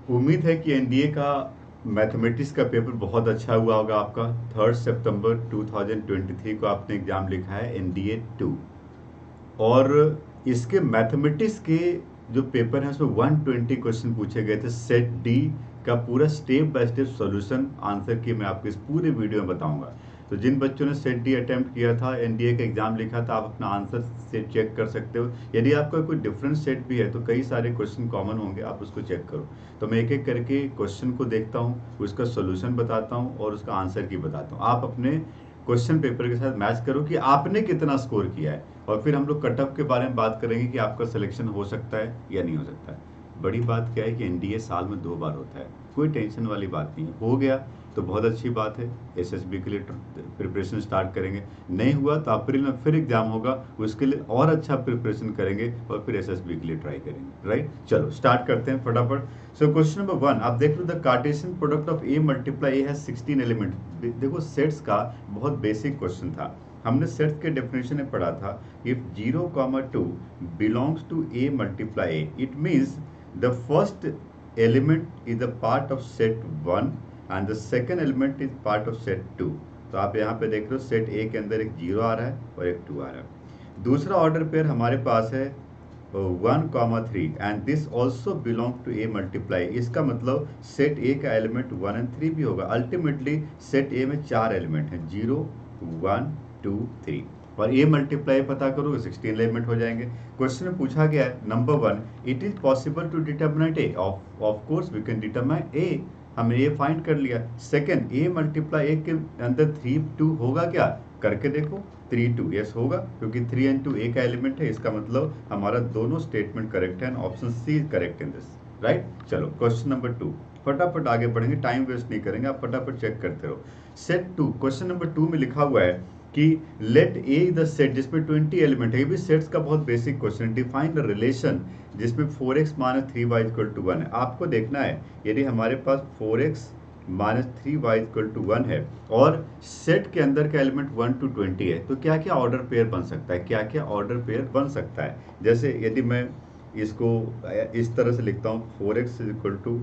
उम्मीद है कि एनडीए का मैथमेटिक्स का पेपर बहुत अच्छा हुआ होगा आपका। 3 सितंबर 2023 को आपने एग्जाम लिखा है एनडीए 2, और इसके मैथमेटिक्स के जो पेपर है उसमें 120 क्वेश्चन पूछे गए थे। सेट डी का पूरा step by step solution answer की मैं आपको इस पूरे वीडियो में बताऊंगा। तो जिन बच्चों ने सेट डी अटेम्प्ट किया था, एनडीए का एग्जाम लिखा था, आप अपना आंसर से चेक कर सकते हो। यदि आपका कोई डिफरेंट सेट भी है तो कई सारे क्वेश्चन कॉमन होंगे, आप उसको चेक करो। तो मैं एक एक करके क्वेश्चन को देखता हूँ, उसका सोल्यूशन बताता हूँ और उसका आंसर की बताता हूँ। आप अपने क्वेश्चन पेपर के साथ मैच करो कि आपने कितना स्कोर किया है, और फिर हम लोग कट ऑफ के बारे में बात करेंगे कि आपका सिलेक्शन हो सकता है या नहीं हो सकता है। बड़ी बात क्या है कि एनडीए साल में 2 बार होता है, कोई टेंशन वाली बात नहीं है। हो गया तो बहुत अच्छी बात है, एसएसबी के लिए प्रिपरेशन स्टार्ट करेंगे। नहीं हुआ तो अप्रैल में फिर एग्जाम होगा, उसके लिए और अच्छा प्रिपरेशन करेंगे और फिर एसएसबी के लिए ट्राई करेंगे। राइट, चलो स्टार्ट करते हैं फटाफट। सो क्वेश्चन नंबर 1 आप देख लो, the Cartesian product of A multiply A has 16 element. देखो सेट्स का बहुत बेसिक क्वेश्चन था, हमने सेट्स के डेफिनेशन में पढ़ा था। If 0, 2 belongs to A multiply A, it means the first element is the part of set 1 and the second element is part of set 2। तो आप यहाँ पे देख रहे हो सेट ए के अंदर एक 0 आ रहा है और एक 2 आ रहा है। दूसरा ऑर्डर पेयर हमारे पास है 1, 3 and this also belong to A multiply. इसका मतलब सेट ए का एलिमेंट 1 और 3 भी होगा। अल्टीमेटली सेट ए में 4 एलिमेंट हैं, 0, 1, 2, 3, और ए मल्टीप्लाई पता करो 16 एलिमेंट हो जाएंगे। क्वेश्चन में पूछा गया है number 1, it is possible to determinate A. Of course we can determine A, हमने ए फाइंड कर लिया। सेकंड, ए मल्टीप्लाई ए के अंदर 3, 2 होगा क्या, करके देखो। 3, 2 यस होगा, क्योंकि 3 and 2 ए का एलिमेंट है। इसका मतलब हमारा दोनों स्टेटमेंट करेक्ट है, option C is correct in this. Right, चलो क्वेश्चन नंबर 2 फटाफट आगे बढ़ेंगे, टाइम वेस्ट नहीं करेंगे, आप फटाफट चेक करते रहो। सेट 2, क्वेश्चन नंबर 2 में लिखा हुआ है कि लेट ए द सेट जिसमें 20 एलिमेंट है। ये भी सेट्स का बहुत basic question. Define the relation जिसमें 4x minus 3y equal to 1 है। आपको देखना है यदि हमारे पास 4x minus 3y equal to 1 है और सेट के अंदर का एलिमेंट 1 to 20 है, तो क्या क्या ऑर्डर पेयर बन सकता है, क्या क्या ऑर्डर पेयर बन सकता है। जैसे यदि मैं इसको इस तरह से लिखता हूँ, 4x is equal to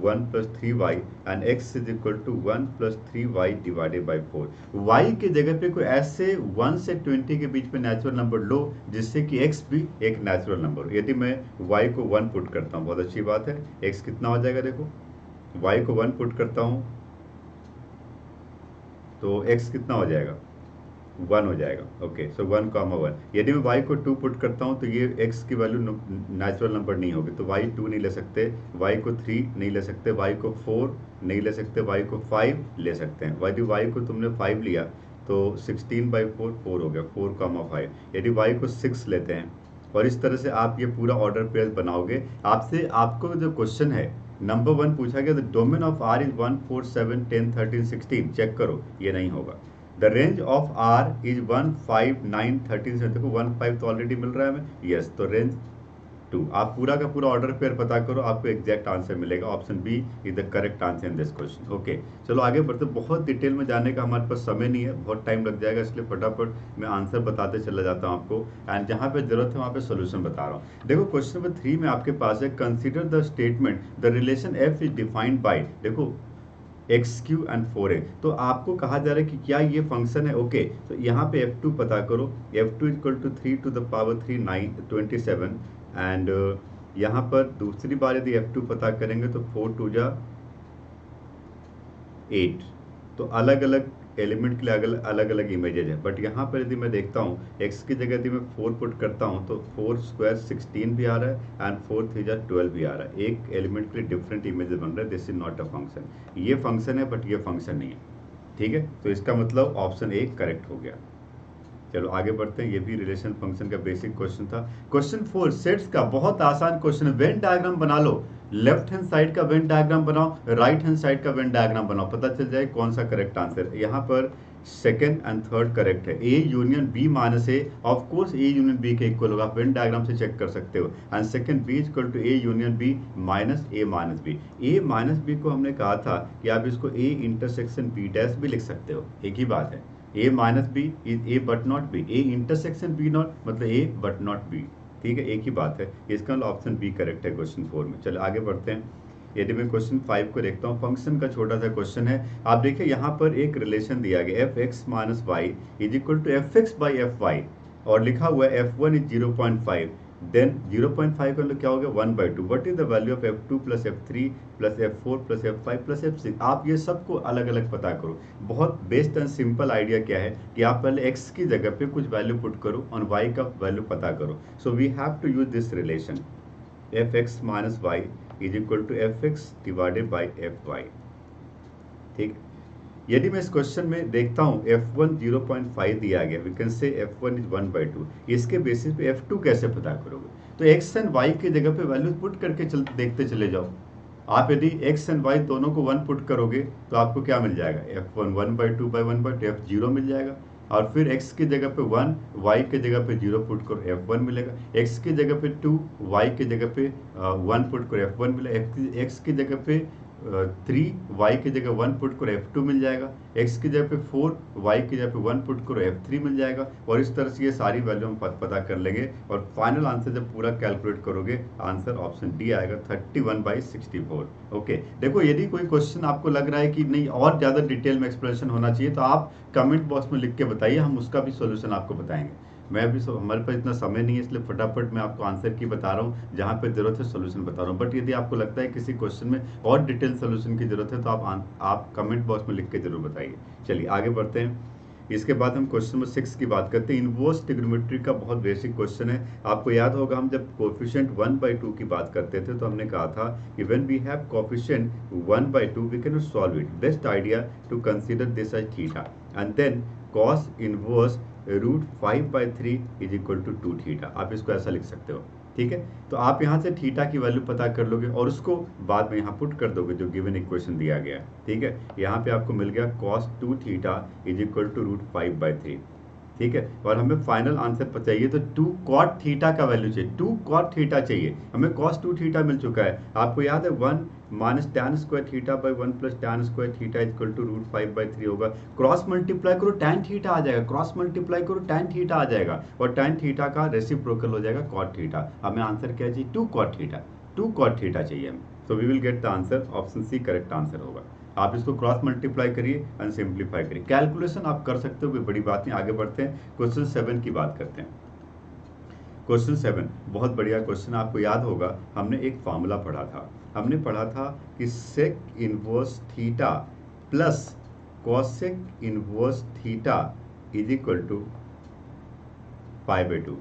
1 plus 3y and x is equal to 1 plus 3y divided by 4। y की जगह पे कोई ऐसे 1 से 20 के बीच में नेचुरल नंबर लो जिससे कि x भी एक नेचुरल नंबर हो। यदि मैं y को 1 पुट करता हूँ, बहुत अच्छी बात है, x कितना हो जाएगा, देखो y को 1 पुट करता हूँ तो x कितना हो जाएगा, 1 हो जाएगा। ओके, सो 1, 1। यदि मैं y को 2 पुट करता हूँ तो ये x की वैल्यू नेचुरल नंबर नहीं होगी, तो y 2 नहीं ले सकते, y को 3 नहीं ले सकते, y को 4 नहीं ले सकते, y को 5 ले सकते हैं। यदि y को तुमने 5 लिया तो 16/4 4 हो गया, 4, 5। यदि y को 6 लेते हैं और इस तरह से आप ये पूरा ऑर्डर पेयर बनाओगे। आपको जो क्वेश्चन है नंबर 1 पूछा गया, the domain of r is 1, 4, 7, 10, 13, 16, check करो, ये नहीं होगा। The range of r is 1, 5, 9, 13 से, देखो 1, 5 तो ऑलरेडी मिल रहा है हमें, यस, तो रेंज 2। आप पूरा का पूरा ऑर्डर पेयर पता करो, आपको एग्जैक्ट आंसर मिलेगा। Option B is the correct answer in this question. Okay, चलो आगे बढ़ते। बहुत डिटेल में जाने का हमारे पास समय नहीं है, बहुत टाइम लग जाएगा, इसलिए फटाफट मैं आंसर बताते चला जाता हूँ आपको, एंड जहाँ पे जरूरत है वहाँ पे सोल्यूशन बता रहा हूँ। देखो क्वेश्चन नंबर 3 में आपके पास है, consider the statement the relation F is defined by, देखो XQ एंड 4a। तो आपको कहा जा रहा है कि क्या ये फंक्शन है। ओके, तो यहाँ पे F2 पता करो, F2 equal to 3 to the power 3, 9, 27, and यहाँ पर दूसरी बार यदि F2 पता करेंगे तो 4 2 जा 8। तो अलग अलग एलिमेंट के लिए अलग अलग इमेजेज है, बट यहाँ पर यदि मैं देखता हूँ x की जगह यदि मैं 4 पुट करता हूँ तो 4 स्क्वायर 16 भी आ रहा है एंड 4 3 जा 12 भी आ रहा है। एक एलिमेंट के लिए डिफरेंट इमेजेस बन रहे हैं। This is not a function, ये फंक्शन है बट ये फंक्शन नहीं है। ठीक है, तो इसका मतलब ऑप्शन ए करेक्ट हो गया। चलो आगे बढ़ते हैं, ये भी रिलेशन फंक्शन का बेसिक क्वेश्चन था। क्वेश्चन 4 सेट्स का बहुत आसान क्वेश्चन है। वेन डायग्राम बना लो, लेफ्ट हैंड साइड का वेन डायग्राम बनाओ, राइट हैंड साइड का वेन डायग्राम बनाओ, पता चल जाए कौन सा करेक्ट आंसर है। यहाँ पर सेकंड एंड थर्ड करेक्ट है। A union B minus A, of course A union B के इक्वल होगा, आप वेन डायग्राम से चेक कर सकते हो। And second B equal to A union B minus A minus B. A minus B को हमने कहा था कि आप इसको ए इंटरसेक्शन बी डैश भी लिख सकते हो, एक ही बात है। A minus B is A but not B, A intersection B not मतलब ए बट नॉट बी, ठीक है, एक ही बात है। इसका ऑप्शन बी करेक्ट है क्वेश्चन 4 में। चलो आगे बढ़ते हैं। यदि मैं क्वेश्चन 5 को देखता हूँ, फंक्शन का छोटा सा क्वेश्चन है। आप देखिए यहाँ पर एक रिलेशन दिया गया F X minus Y is equal to F X by F Y, और लिखा हुआ है F1 इज 0.5, देन 0.5 का मतलब क्या हो गया 1/2। What is the value of F2 plus F3 plus F4 plus F5 plus F6? आप ये सबको अलग अलग पता करो। बहुत बेस्ट एंड सिंपल आइडिया क्या है कि आप पहले x की जगह पे कुछ वैल्यू पुट करो और y का वैल्यू पता करो। So we have to use this relation Fx minus Y is equal to Fx divided by Fy। ठीक, यदि मैं इस क्वेश्चन में देखता हूँ F1 0.5 दिया गया, वी कैन से F1 इज 1/2। इसके बेसिस पे F2 कैसे पता करोगे? तो x एंड y की जगह पे वैल्यू पुट करके देखते चले जाओ। आप यदि x एंड y दोनों को 1 पुट करोगे तो आपको क्या मिल जाएगा? F1 1/2 बाई 1/2 F0 मिल जाएगा। और फिर x की जगह पे 1, y की जगह पे 0 पुट करो F1 मिलेगा। x की जगह पे 2, y की जगह पे 1 पुट करो F1 मिलेगा। x की जगह पे 3, y की जगह 1 पुट करो F2 मिल जाएगा। x की जगह पे 4, y की जगह पे 1 पुट करो F3 मिल जाएगा। और इस तरह से ये सारी वैल्यू हम पता कर लेंगे और फाइनल आंसर जब पूरा कैलकुलेट करोगे आंसर ऑप्शन डी आएगा 31/64। ओके, देखो यदि कोई क्वेश्चन आपको लग रहा है कि नहीं और ज़्यादा डिटेल में एक्सप्लेनेशन होना चाहिए तो आप कमेंट बॉक्स में लिख के बताइए, हम उसका भी सोल्यूशन आपको बताएंगे। मैं अभी हमारे पास इतना समय नहीं है इसलिए फटाफट मैं आपको आंसर की बता रहा हूँ, जहाँ पे जरूरत है सोल्यूशन बता रहा हूँ। बट यदि आपको लगता है किसी क्वेश्चन में और डिटेल सोल्यूशन की जरूरत है तो आप कमेंट बॉक्स में लिख के जरूर बताइए। चलिए आगे बढ़ते हैं। इसके बाद हम क्वेश्चन नंबर 6 की बात करते हैं। इनवर्स ट्रिग्नोमेट्री का बहुत बेसिक क्वेश्चन है। आपको याद होगा हम जब कोफिशिएंट 1/2 की बात करते थे तो हमने कहा था कि when we have coefficient 1/2 we can not solve it. Best idea to consider this as theta and then cos inverse √5/3 is equal to 2 theta. आप इसको ऐसा लिख सकते हो, ठीक है। तो आप यहाँ से थीटा की वैल्यू पता कर लोगे और उसको बाद में यहाँ पुट कर दोगे जो गिवन इक्वेशन दिया गया है, ठीक है। यहाँ पे आपको मिल गया cos 2 theta is equal to √5/3, ठीक है। और हमें फाइनल आंसर चाहिए तो 2 cot थीटा का वैल्यू चाहिए, 2 cot थीटा चाहिए। हमें cos 2 थीटा मिल चुका है। आपको याद है 1 minus tan square theta by 1 plus tan square theta equal to √5/3 होगा। क्रॉस मल्टीप्लाई करो tan थीटा आ जाएगा, क्रॉस मल्टीप्लाई करो tan थीटा आ जाएगा और tan थीटा का रेसिप्रोकल हो जाएगा cot थीटा। हमें आंसर क्या चाहिए? 2 cot थीटा, 2 cot थीटा चाहिए हमें। So we will get the answer, option C correct answer होगा। आप इसको क्रॉस मल्टीप्लाई करिए एंड सिंप्लीफाई करिए, कैलकुलेशन आप कर सकते हो, कोई बड़ी बात नहीं। आगे बढ़ते हैं, क्वेश्चन 7 की बात करते हैं। क्वेश्चन 7 बहुत बढ़िया क्वेश्चन। आपको याद होगा हमने एक फार्मूला पढ़ा था, हमने पढ़ा था कि sec inverse theta plus cosec inverse theta is equal to π/2।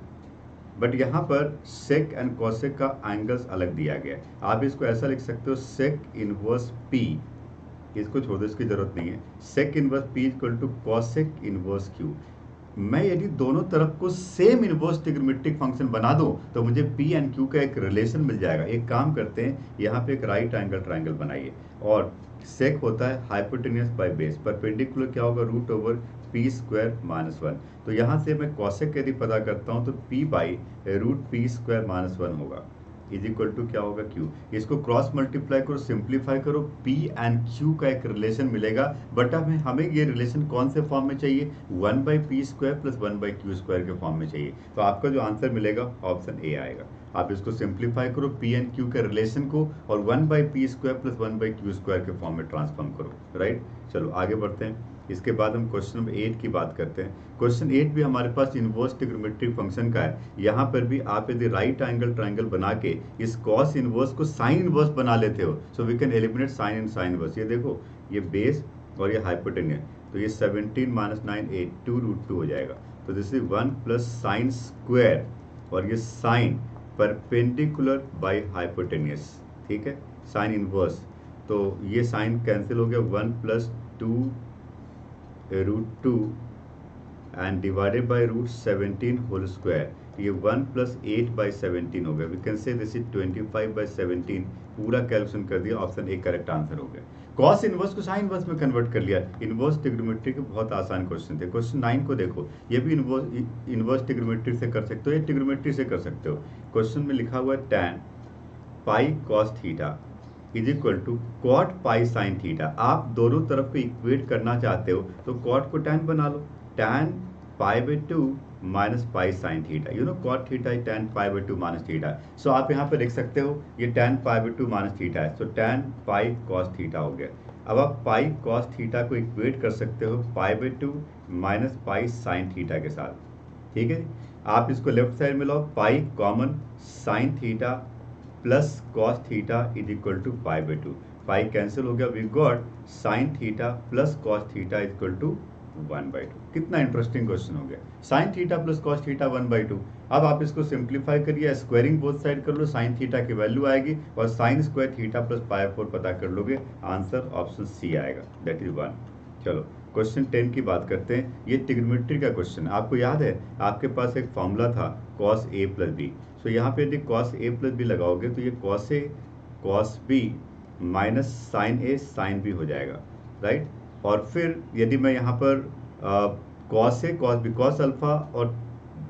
But यहाँ पर सेक एंड कॉसेक का एंगल्स अलग दिया गया है। आप इसको ऐसा लिख सकते हो सेक इनवर्स पी, इसको छोड़ दो, इसकी जरूरत नहीं है। Sec inverse P equal to cosec inverse Q. मैं यदि दोनों तरफ को सेम इनवर्स ट्रिग्नोमेट्रिक फंक्शन बना दूं तो मुझे पी एंड क्यू का एक रिलेशन मिल जाएगा। एक काम करते हैं, यहाँ पे एक राइट एंगल ट्राइंगल बनाइए और सेक होता है हाइपोटेन्यूस बाय बेस, परपेंडिकुलर क्या होगा? √p² - 1। तो यहाँ से मैं कॉसेक यदि पता करता हूँ तो p/√p² - 1 होगा इज इक्वल टू क्या होगा? क्यू। इसको क्रॉस मल्टीप्लाई करो, सिंप्लीफाई करो, पी एंड क्यू का एक रिलेशन मिलेगा। बट हमें ये रिलेशन कौन से फॉर्म में चाहिए? 1/p² + 1/q² के फॉर्म में चाहिए। तो आपका जो आंसर मिलेगा ऑप्शन ए आएगा। आप इसको सिंप्लीफाई करो, पी एंड क्यू के रिलेशन को, और 1/p² + 1/q² के फॉर्म में ट्रांसफॉर्म करो, राइट। चलो आगे बढ़ते हैं। इसके बाद हम क्वेश्चन नंबर 8 की बात करते हैं। क्वेश्चन 8 भी हमारे पास इनवर्स ट्रिग्नोमेट्रिक फंक्शन का है। यहाँ पर भी आप यदि राइट एंगल ट्राइंगल बना के इस कॉस इनवर्स को साइन इनवर्स बना लेते हो, so we can eliminate sine in sine inverse. ये देखो, ये बेस और ये हाइपोटेन्यूस, तो ये 17 - 9 8 2√2 हो जाएगा। तो this is 1 plus sine square और ये साइन परपेंडिकुलर बाई हाइपोटेन्यूस, ठीक है, साइन इनवर्स। तो ये साइन कैंसिल हो गया, 1 + 2√2 and divided by √17 whole square. ये 1 + 8/17 हो गया। We can say this is 25/17। पूरा कैलकुलेशन कर दिया, ऑप्शन ए करेक्ट आंसर हो गया। कॉस इनवर्स को साइन इनवर्स में कन्वर्ट कर लिया। इनवर्स ट्रिग्नोमेट्री के बहुत आसान क्वेश्चन थे। क्वेश्चन 9 को देखो, ये भी इनवर्स ट्रिग्नोमेट्री से कर सकते हो, ये ट्रिग्नोमेट्री से कर सकते हो। क्वेश्चन में लिखा हुआ है tan pi cos theta is equal to cot pi sine theta. आप दोनों तरफ को इक्वेट करना चाहते हो तो cot को tan बना लो, tan π/2 minus pi sine theta, you know cot theta is tan pi by 2 minus theta. So आप यहाँ पे लिख सकते हो ये tan pi by 2 minus theta है, so tan pi cos theta हो गया। अब आप पाई कॉस थीटा को इक्वेट कर सकते हो pi by 2 minus pi sine theta के साथ, ठीक है। आप इसको लेफ्ट साइड में लो, pi common, sine theta plus cos theta is equal to pi by 2, pi cancel हो गया, we got sine theta plus cos theta is equal to 1/2। कितना इंटरेस्टिंग क्वेश्चन हो गया, sine theta plus cos theta 1/2। अब आप इसको simplify करिए, squaring both side कर लो, साइन थीटा की वैल्यू आएगी और sine square theta plus pi 4 पता कर लोगे, आंसर ऑप्शन सी आएगा, दैट इज 1। चलो क्वेश्चन 10 की बात करते हैं। ये ट्रिग्नोमेट्री का क्वेश्चन है, आपको याद है आपके पास एक फॉर्मूला था cos a प्लस बी। सो यहाँ पे यदि cos a प्लस बी लगाओगे तो ये cos a cos b minus sine a sine b हो जाएगा, राइट। और फिर यदि मैं यहाँ पर cos a cos b cos alpha, और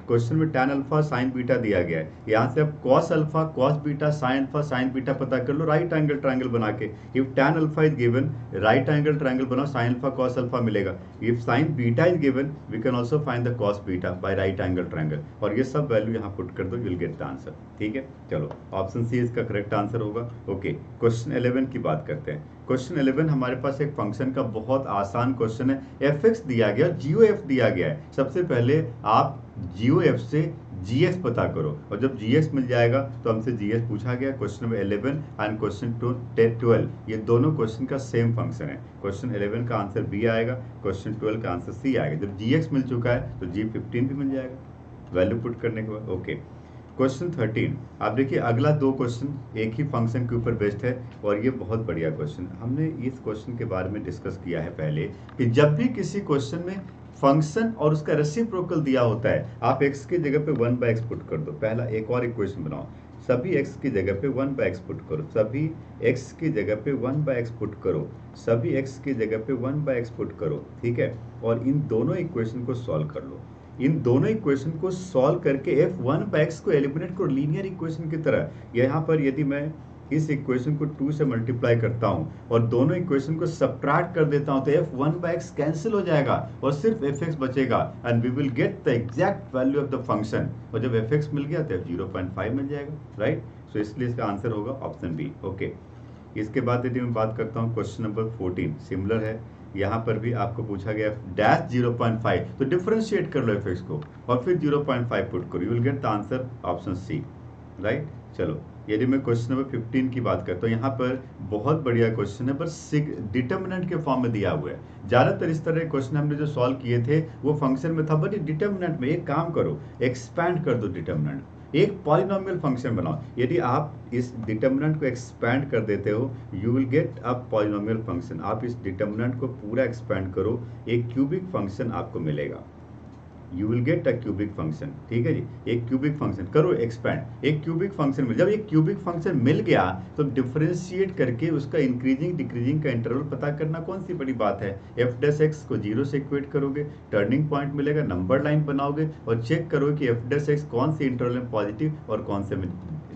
क्वेश्चन में tan अल्फा साइन बीटा दिया गया है, यहाँ से आप cos alpha cos beta sine alpha sine beta पता कर लो राइट एंगल ट्रायंगल बना के। If tan alpha is given, right angle triangle बनाओ, साइन अल्फा cos अल्फा मिलेगा। If sine beta is given, we can also find the cos beta by right angle triangle, और ये सब value यहाँ put कर दो, you will get the answer, ठीक है। चलो ऑप्शन सी इसका करेक्ट आंसर होगा। ओके, क्वेश्चन 11 की बात करते हैं। क्वेश्चन 11 हमारे पास एक फंक्शन का बहुत आसान क्वेश्चन है, fx दिया गया, GOF दिया गया है। सबसे पहले आप GOF से GX पता करो, और जब GX मिल जाएगा तो हमसे GX पूछा गया। क्वेश्चन नंबर 11 एंड क्वेश्चन 12 ये दोनों क्वेश्चन का सेम फंक्शन है। क्वेश्चन 11 का आंसर बी आएगा, क्वेश्चन 12 का आंसर सी आएगा। जब GX मिल चुका है तो G15 भी मिल जाएगा वैल्यू पुट करने के बाद। ओके, क्वेश्चन 13 आप देखिए, अगला दो क्वेश्चन एक ही फंक्शन के ऊपर बेस्ड है, और ये बहुत बढ़िया क्वेश्चन। हमने इस क्वेश्चन के बारे में डिस्कस किया है पहले कि जब भी किसी क्वेश्चन में फंक्शन और उसका रेसिप्रोकल दिया होता है, आप x की जगह पे 1/x पुट कर दो। पहला एक और इक्वेशन बनाओ, सभी x की जगह पे 1/x पुट करो, सभी x की जगह पे 1/x पुट करो, सभी x की जगह पे 1/x पुट करो, ठीक है। और इन दोनों इक्वेशन को सॉल्व कर लो। इन दोनों इक्वेशन को सॉल्व करके f1/x को एलिमिनेट करो लीनियर इक्वेशन की तरह। यहाँ पर यदि मैं इस इक्वेशन को 2 से मल्टीप्लाई करता हूँ और दोनों इक्वेशन को सब्ट्रैक्ट कर देता हूँ तो f1/x कैंसिल हो जाएगा और सिर्फ fx बचेगा, and we will get the exact value of the function. और जब fx मिल गया तो 0.5 मिल जाएगा, राइट। सो इसलिए इसका आंसर होगा ऑप्शन बी। ओके, इसके बाद यदि मैं बात करता हूँ क्वेश्चन नंबर 14, सिमिलर है। यहाँ पर भी आपको पूछा गया डैश 0.5, तो डिफरेंशिएट कर लो fx को और फिर 0.5 पुट करो, you will get the answer option C, right. चलो यदि मैं क्वेश्चन नंबर 15 की बात करता हूँ, यहाँ पर बहुत बढ़िया क्वेश्चन है, बस डिटर्मिनेंट के फॉर्म में दिया हुआ है। ज़्यादातर इस तरह के क्वेश्चन हमने जो सॉल्व किए थे वो फंक्शन में था, बट डिटर्मिनेंट में एक काम करो, एक्सपैंड कर दो डिटर्मिनेंट, एक पॉलिनोमियल फंक्शन बनाओ। यदि आप इस डिटर्मिनेंट को एक्सपैंड कर देते हो, you will get a polynomial function. आप इस डिटर्मिनेंट को पूरा एक्सपैंड करो, एक क्यूबिक फंक्शन आपको मिलेगा, you will get a cubic function, ठीक है जी। एक क्यूबिक फंक्शन करो एक्सपैंड, एक क्यूबिक फंक्शन मिल, जब एक क्यूबिक फंक्शन मिल गया तो डिफरेंशिएट करके उसका इंक्रीजिंग डिक्रीजिंग का इंटरवल पता करना कौन सी बड़ी बात है। f' को 0 से इक्वेट करोगे, टर्निंग पॉइंट मिलेगा, नंबर लाइन बनाओगे और चेक करोगे कि f' कौन से इंटरवल में पॉजिटिव और कौन से में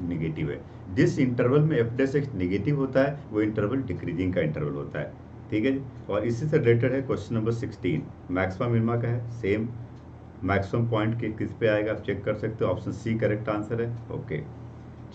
निगेटिव है। जिस इंटरवल में f' निगेटिव होता है वो इंटरवल डिक्रीजिंग का इंटरवल होता है, ठीक है जी। और इसी से रिलेटेड है क्वेश्चन नंबर 16, मैक्सिमा मिनिमा का है, सेम मैक्सिमम पॉइंट के किस पे आएगा आप चेक कर सकते हो, ऑप्शन सी करेक्ट आंसर है। ओके,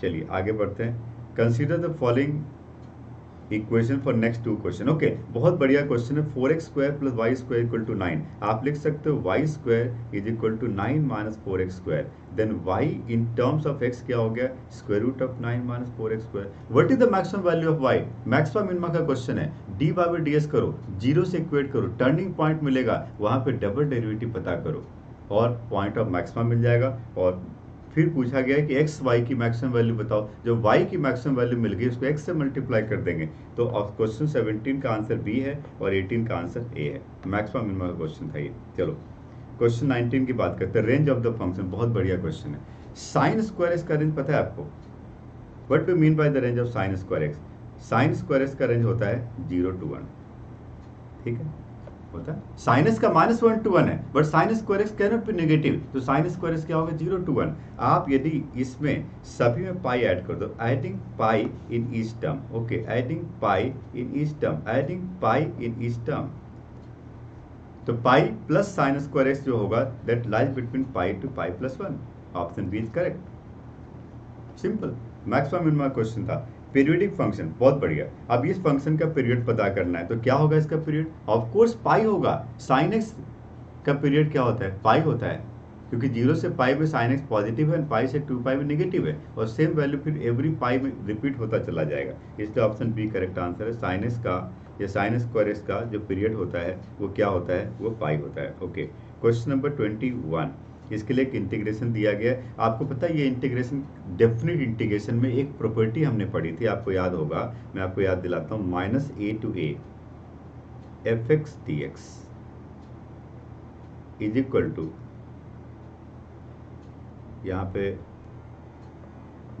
चलिए आगे बढ़ते हैं। Consider the following equation for next to question. Okay, बहुत बढ़िया क्वेश्चन है। 4x² plus y² equal to 9, आप लिख सकते हो y² is equal to 9 minus 4x², then y in terms of x क्या हो गया, square root of 9 minus 4x²। What is the maximum value of y, maxima minima का question है, dy/ds करो, 0 से इक्वेट करो, टर्निंग पॉइंट मिलेगा, वहां पे डबल डेरिवेटिव पता करो और पॉइंट ऑफ मैक्सिमा मिल जाएगा। और फिर पूछा गया है कि एक्स वाई की मैक्सिमम वैल्यू बताओ, जब वाई की मैक्सिमम वैल्यू मिल गई उसको एक्स से मल्टीप्लाई कर देंगे। तो क्वेश्चन 17 का आंसर बी है और 18 का आंसर ए है, मैक्सिमम मिनिमम का क्वेश्चन था ये। चलो क्वेश्चन 19 की बात करते हैं, रेंज ऑफ द फंक्शन, बहुत बढ़िया क्वेश्चन है। साइन स्क्वायर एक्स का रेंज पता है आपको, what do mean by the range of sine square x. Sign square x का रेंज होता है 0 to 1, ठीक है, होता है। साइनस का -1 to 1 है, but sign square x can not be negative, तो साइन स्क्वायर एक्स क्या होगा 0 to 1। आप यदि इसमें सभी में पाई ऐड कर दो, adding pi in each term, okay, adding pi in each term, adding pi in each term, तो pi plus sine square X जो होगा that lies between pi to pi plus 1। Option B is correct. Simple, maximum minimum question था। Periodic function, बहुत बढ़िया। अब इस function का period पता करना है, तो क्या होगा इसका पीरियड? ऑफ कोर्स पाई होगा। साइन एक्स का पीरियड क्या होता है? पाई होता है, क्योंकि 0 से पाई में साइन एक्स पॉजिटिव है, पाई से 2 पाई में नेगेटिव है, और सेम वैल्यू फिर एवरी पाई में रिपीट होता चला जाएगा। इसलिए ऑप्शन बी करेक्ट आंसर है। साइन एक्स का या साइन स्क्वायर एक्स का जो पीरियड होता है वो क्या होता है? वो पाई होता है। ओके, क्वेश्चन नंबर 21, इसके लिए एक इंटीग्रेशन दिया गया है। आपको पता है ये इंटीग्रेशन, डेफिनेट इंटीग्रेशन में एक प्रॉपर्टी हमने पढ़ी थी, आपको याद होगा, मैं आपको याद दिलाता हूँ। Minus A to A F X D X is equal to, यहाँ पे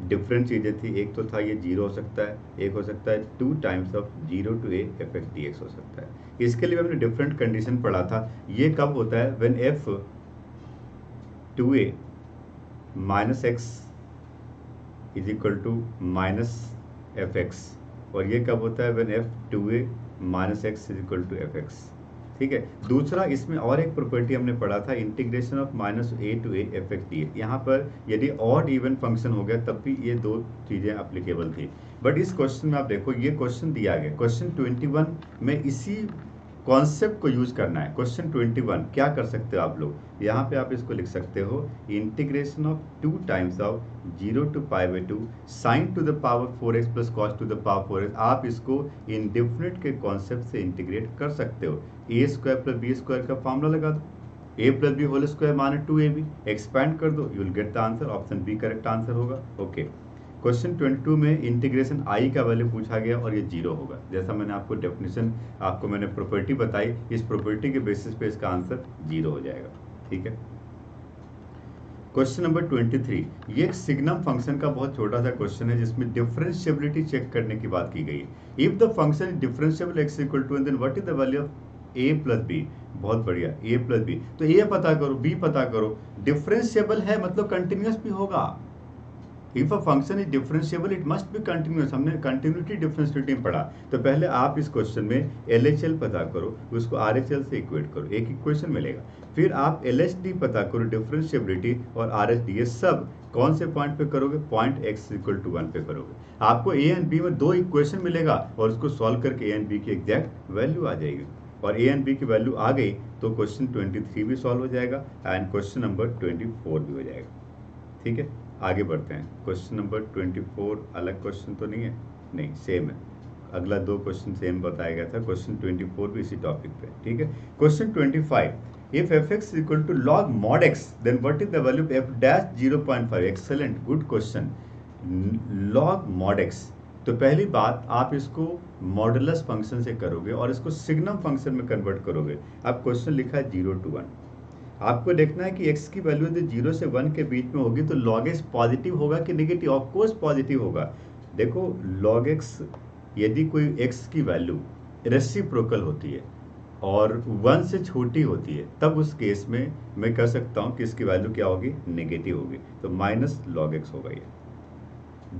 डिफरेंट चीज़ें थी। एक तो था ये 0 हो सकता है, एक हो सकता है 2 times of 0 to A F X D X हो सकता है। इसके लिए हमने डिफरेंट कंडीशन पढ़ा था। ये कब होता है? When F 2a minus X is equal to minus F X, और ये कब होता है? When F 2a minus X is equal to F X. ठीक है। दूसरा, इसमें और एक प्रॉपर्टी हमने पढ़ा था, integration of minus A to A F X D X. यहाँ पर यदि ऑड इवन फंक्शन हो गया तब भी ये दो चीज़ें अप्लीकेबल थी। बट इस क्वेश्चन में आप देखो, ये क्वेश्चन दिया गया, क्वेश्चन 21 में इसी कॉन्सेप्ट को यूज करना है। क्वेश्चन 21 क्या कर सकते हो आप लोग? यहाँ पे आप इसको लिख सकते हो, integration of 2 times of 0 to pi by 2 sine to the power 4x plus cos to the power 4x। आप इसको इंडेफिनिट के कॉन्सेप्ट से इंटीग्रेट कर सकते हो। A square plus B square का फॉर्मूला लगा दो, A plus B whole square माने 2ab, एक्सपैंड कर दो, you will get the answer. Option B correct answer होगा। ओके, क्वेश्चन 22 में इंटीग्रेशन आई का वैल्यू पूछा गया और ये 0 होगा। जैसा मैंने आपको डेफिनेशन, आपको मैंने प्रॉपर्टी बताई, इस प्रॉपर्टी के बेसिस पे इसका आंसर 0 हो जाएगा। ठीक है। क्वेश्चन नंबर 23, ये एक सिग्नम फंक्शन का बहुत छोटा सा क्वेश्चन है जिसमें डिफरेंशिएबिलिटी चेक करने की बात की गई है। If the function is differentiable X equal to and then what is the value of A plus B. बहुत बढ़िया, ए प्लस बी। तो ए पता करो, बी पता करो। डिफरेंशिएबल है मतलब कंटिन्यूअस भी होगा। If a function is differentiable it must be continuous. हमने कंटिन्यूटी डिफरेंशिएबिलिटी में पढ़ा। तो पहले आप इस क्वेश्चन में LHL पता करो, उसको RHL से इक्वेट करो, एक इक्वेशन मिलेगा। फिर आप LHD पता करो, डिफरेंशिएबिलिटी और RHD, ये सब कौन से पॉइंट पे करोगे? पॉइंट x इक्वल टू 1 पे करोगे। आपको A एंड B में 2 इक्वेशन मिलेगा और उसको सॉल्व करके A एंड B की एग्जैक्ट वैल्यू आ जाएगी। और A एंड B की वैल्यू आ गई तो क्वेश्चन 23 भी सॉल्व हो जाएगा एंड क्वेश्चन नंबर 24 भी हो जाएगा। ठीक है, आगे बढ़ते हैं। क्वेश्चन नंबर 24 अलग क्वेश्चन तो नहीं है? नहीं, सेम है। अगला 2 क्वेश्चन सेम बताया गया था। क्वेश्चन 24 भी इसी टॉपिक पे। ठीक है। Question 25, if F X equal to log mod X then what is the value of F dash 0.5। Excellent, good question. Log mod X, तो पहली बात आप इसको मॉडुलस फंक्शन से करोगे और इसको सिग्नम फंक्शन में कन्वर्ट करोगे। अब क्वेश्चन लिखा है 0 to 1। आपको देखना है कि x की वैल्यू यदि 0 से 1 के बीच में होगी तो log x पॉजिटिव होगा कि नेगेटिव? ऑफ कोर्स पॉजिटिव होगा। देखो, log x यदि कोई x की वैल्यू रेसिप्रोकल होती है और 1 से छोटी होती है, तब उस केस में मैं कह सकता हूं कि इसकी वैल्यू क्या होगी? नेगेटिव होगी। तो माइनस log x होगा। ये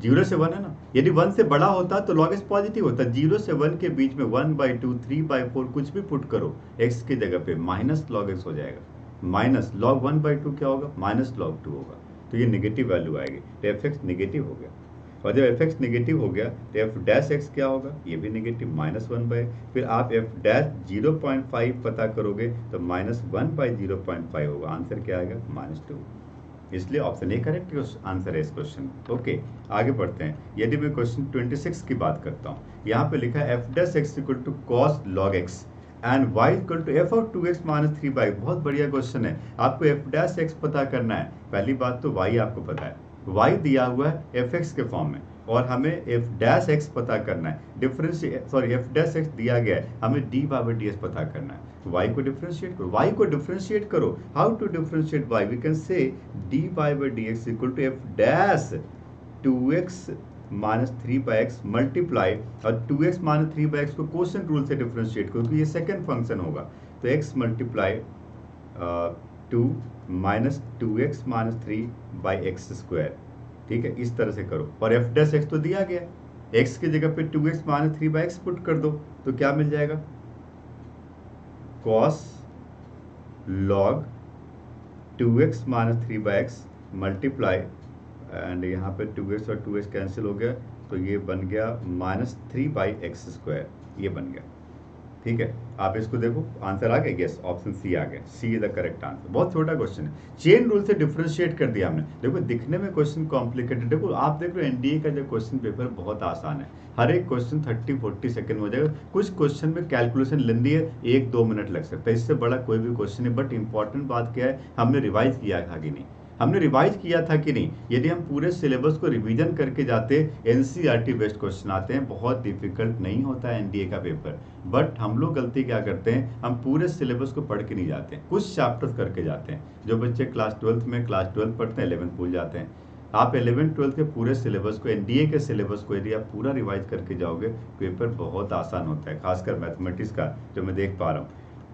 0 से 1 है ना, यदि 1 से बड़ा होता तो log x पॉजिटिव होता। 0 से 1 के बीच में 1/2 3/4 कुछ भी पुट करो x की जगह पे, माइनस log x हो जाएगा। माइनस log 1/2 क्या होगा? माइनस log 2 होगा। तो ये नेगेटिव वैल्यू आएगी, तो एफ एक्स नेगेटिव हो गया। और जब एफ एक्स नेगेटिव हो गया तो एफ डैश एक्स क्या होगा? ये भी नेगेटिव, -1/। फिर आप एफ डैश 0.5 पता करोगे तो -1/0.5 होगा। आंसर क्या आएगा? -2। इसलिए ऑप्शन ए करेक्ट आंसर है इस क्वेश्चन। ओके, आगे बढ़ते हैं। यदि मैं क्वेश्चन 26 की बात करता हूँ, यहाँ पे लिखा है F dash X equal to cos log x and y equal to F of 2x minus 3/। बहुत बढ़िया क्वेश्चन है। आपको एफ डैश एक्स पता करना है। पहली बात तो y आपको पता है, y दिया हुआ है एफ एक्स के फॉर्म में, और हमें एफ डैश एक्स पता करना है। एफ डैश एक्स दिया गया है, हमें d/ds पता करना है। y को डिफरेंशिएट करो, y को डिफरेंशिएट करो। How to differentiate y? We can say dy/dx equal to F dash 2x minus 3/x multiply, और 2x माइनस 3/x को क्वोशिएंट रूल से डिफरेंशिएट करो क्योंकि ये सेकंड फंक्शन होगा। तो x multiply 2 minus 2x minus 3/x square. ठीक है, इस तरह से करो। और एफ डैश एक्स तो दिया गया, x की जगह पे 2x माइनस 3/x पुट कर दो तो क्या मिल जाएगा? cos log 2x minus 3/x multiply, and यहाँ पे 2x और 2x कैंसिल हो गया, तो ये बन गया -3/x², ये बन गया। ठीक है, आप इसको देखो, आंसर आ गया, यस, ऑप्शन सी आ गया, सी इज द करेक्ट आंसर। बहुत छोटा क्वेश्चन है, चेन रूल से डिफरेंशिएट कर दिया हमने। देखो दिखने में क्वेश्चन कॉम्प्लिकेटेड, देखो आप देख रहे हो एनडीए का जो क्वेश्चन पेपर बहुत आसान है, हर एक क्वेश्चन 30-40 सेकंड में हो जाएगा। कुछ क्वेश्चन में कैलकुलेशन लेंदी है, 1-2 मिनट लग सकता है, इससे बड़ा कोई भी क्वेश्चन है। बट इंपॉर्टेंट बात क्या है, हमने रिवाइज किया था कि नहीं, हमने रिवाइज किया था कि नहीं। यदि हम पूरे सिलेबस को रिवीजन करके जाते, एनसीईआरटी बेस्ड क्वेश्चन आते हैं, बहुत डिफिकल्ट नहीं होता है एनडीए का पेपर। बट हम लोग गलती क्या करते हैं, हम पूरे सिलेबस को पढ़ के नहीं जाते, कुछ चैप्टर्स करके जाते हैं। जो बच्चे क्लास 12 पढ़ते हैं, 11th भूल जाते हैं। आप 11th-12th के पूरे सिलेबस को, एनडीए के सिलेबस को यदि आप पूरा रिवाइज करके जाओगे, पेपर बहुत आसान होता है, खासकर मैथमेटिक्स का, जो मैं देख पा रहा हूँ।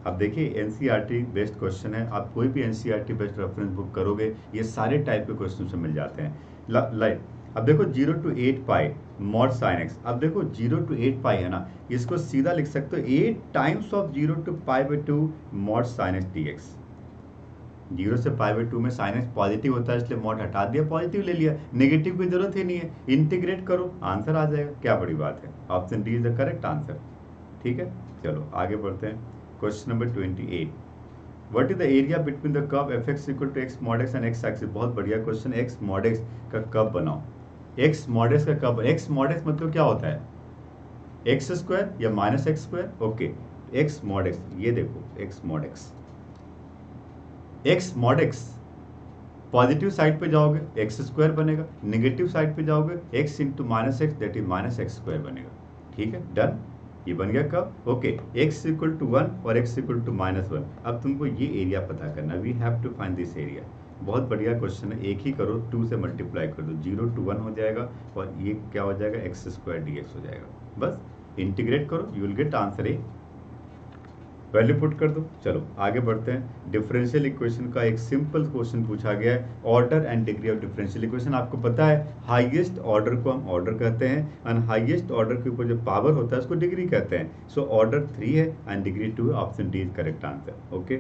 अब देखिए एनसीईआरटी बेस्ड क्वेश्चन है, आप कोई भी एनसीईआरटी बेस्ड रेफरेंस बुक करोगे, ये सारे टाइप के क्वेश्चन से मिल जाते हैं। लाइक अब देखो 0 to 8 pi mod sine x, अब देखो 0 to 8 पाई है ना, इसको सीधा लिख सकते हो 8 times of 0 to π/2 mod sine X D X. 0 से π/2 में साइन एक्स पॉजिटिव होता है, इसलिए मॉड हटा दिया, पॉजिटिव ले लिया, नेगेटिव की जरूरत ही नहीं है, इंटीग्रेट करो, आंसर आ जाएगा, क्या बड़ी बात है। Option D is the correct answer. ठीक है, चलो आगे बढ़ते हैं। Question number 28, what is the area between the curve fx equal to x mod x and x axis. बहुत बढ़िया क्वेश्चन, x mod x का कर्व बनाओ। x mod x का कर्व, x mod x मतलब क्या होता है, x² या -x², okay. x mod x, ये देखो x mod x, x mod x positive side पे जाओगे x² बनेगा, नेगेटिव साइड पे जाओगे x into -x, that is -x² बनेगा। ठीक है, डन, ये बन गया कब, ओके। x इक्वल टू 1 और x इक्वल टू -1। अब तुमको ये एरिया पता करना, we have to find this area. बहुत बढ़िया क्वेश्चन है, एक ही करो, 2 से मल्टीप्लाई कर दो, 0 to 1 हो जाएगा, और ये क्या हो जाएगा, x² dx हो जाएगा। बस इंटीग्रेट करो, you will get answer A, value put कर दो। चलो आगे बढ़ते हैं। डिफरेंशियल इक्वेशन का एक सिंपल क्वेश्चन पूछा गया है, order and degree of differential equation. आपको पता है हाईएस्ट ऑर्डर को हम ऑर्डर कहते हैं, एंड हाईएस्ट ऑर्डर के ऊपर जो पावर होता है उसको डिग्री कहते हैं। सो ऑर्डर 3 है एंड डिग्री 2 है, option D is correct answer, okay.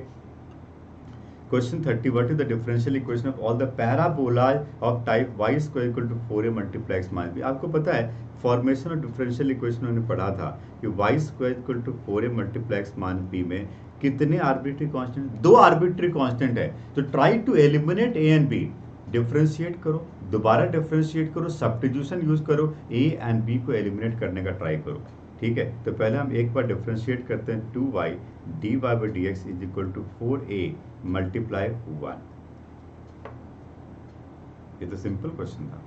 Question 30, what is the differential equation of all the parabolas of type y² equal to 4a multiply x minus b। आपको पता है formation of differential equation हमने पढ़ा था कि y² equal to 4a multiply x minus b में कितने arbitrary constant, 2 arbitrary constant है। तो try to eliminate a and b, differentiate करो, दोबारा डिफरेंशिएट करो, सब्स्टिट्यूशन यूज करो, a एंड b को एलिमिनेट करने का ट्राई करो। ठीक है, तो पहले हम एक बार डिफरेंशिएट करते हैं, 2y dy/dx is equal to 4a multiply 1। ये तो सिंपल क्वेश्चन था,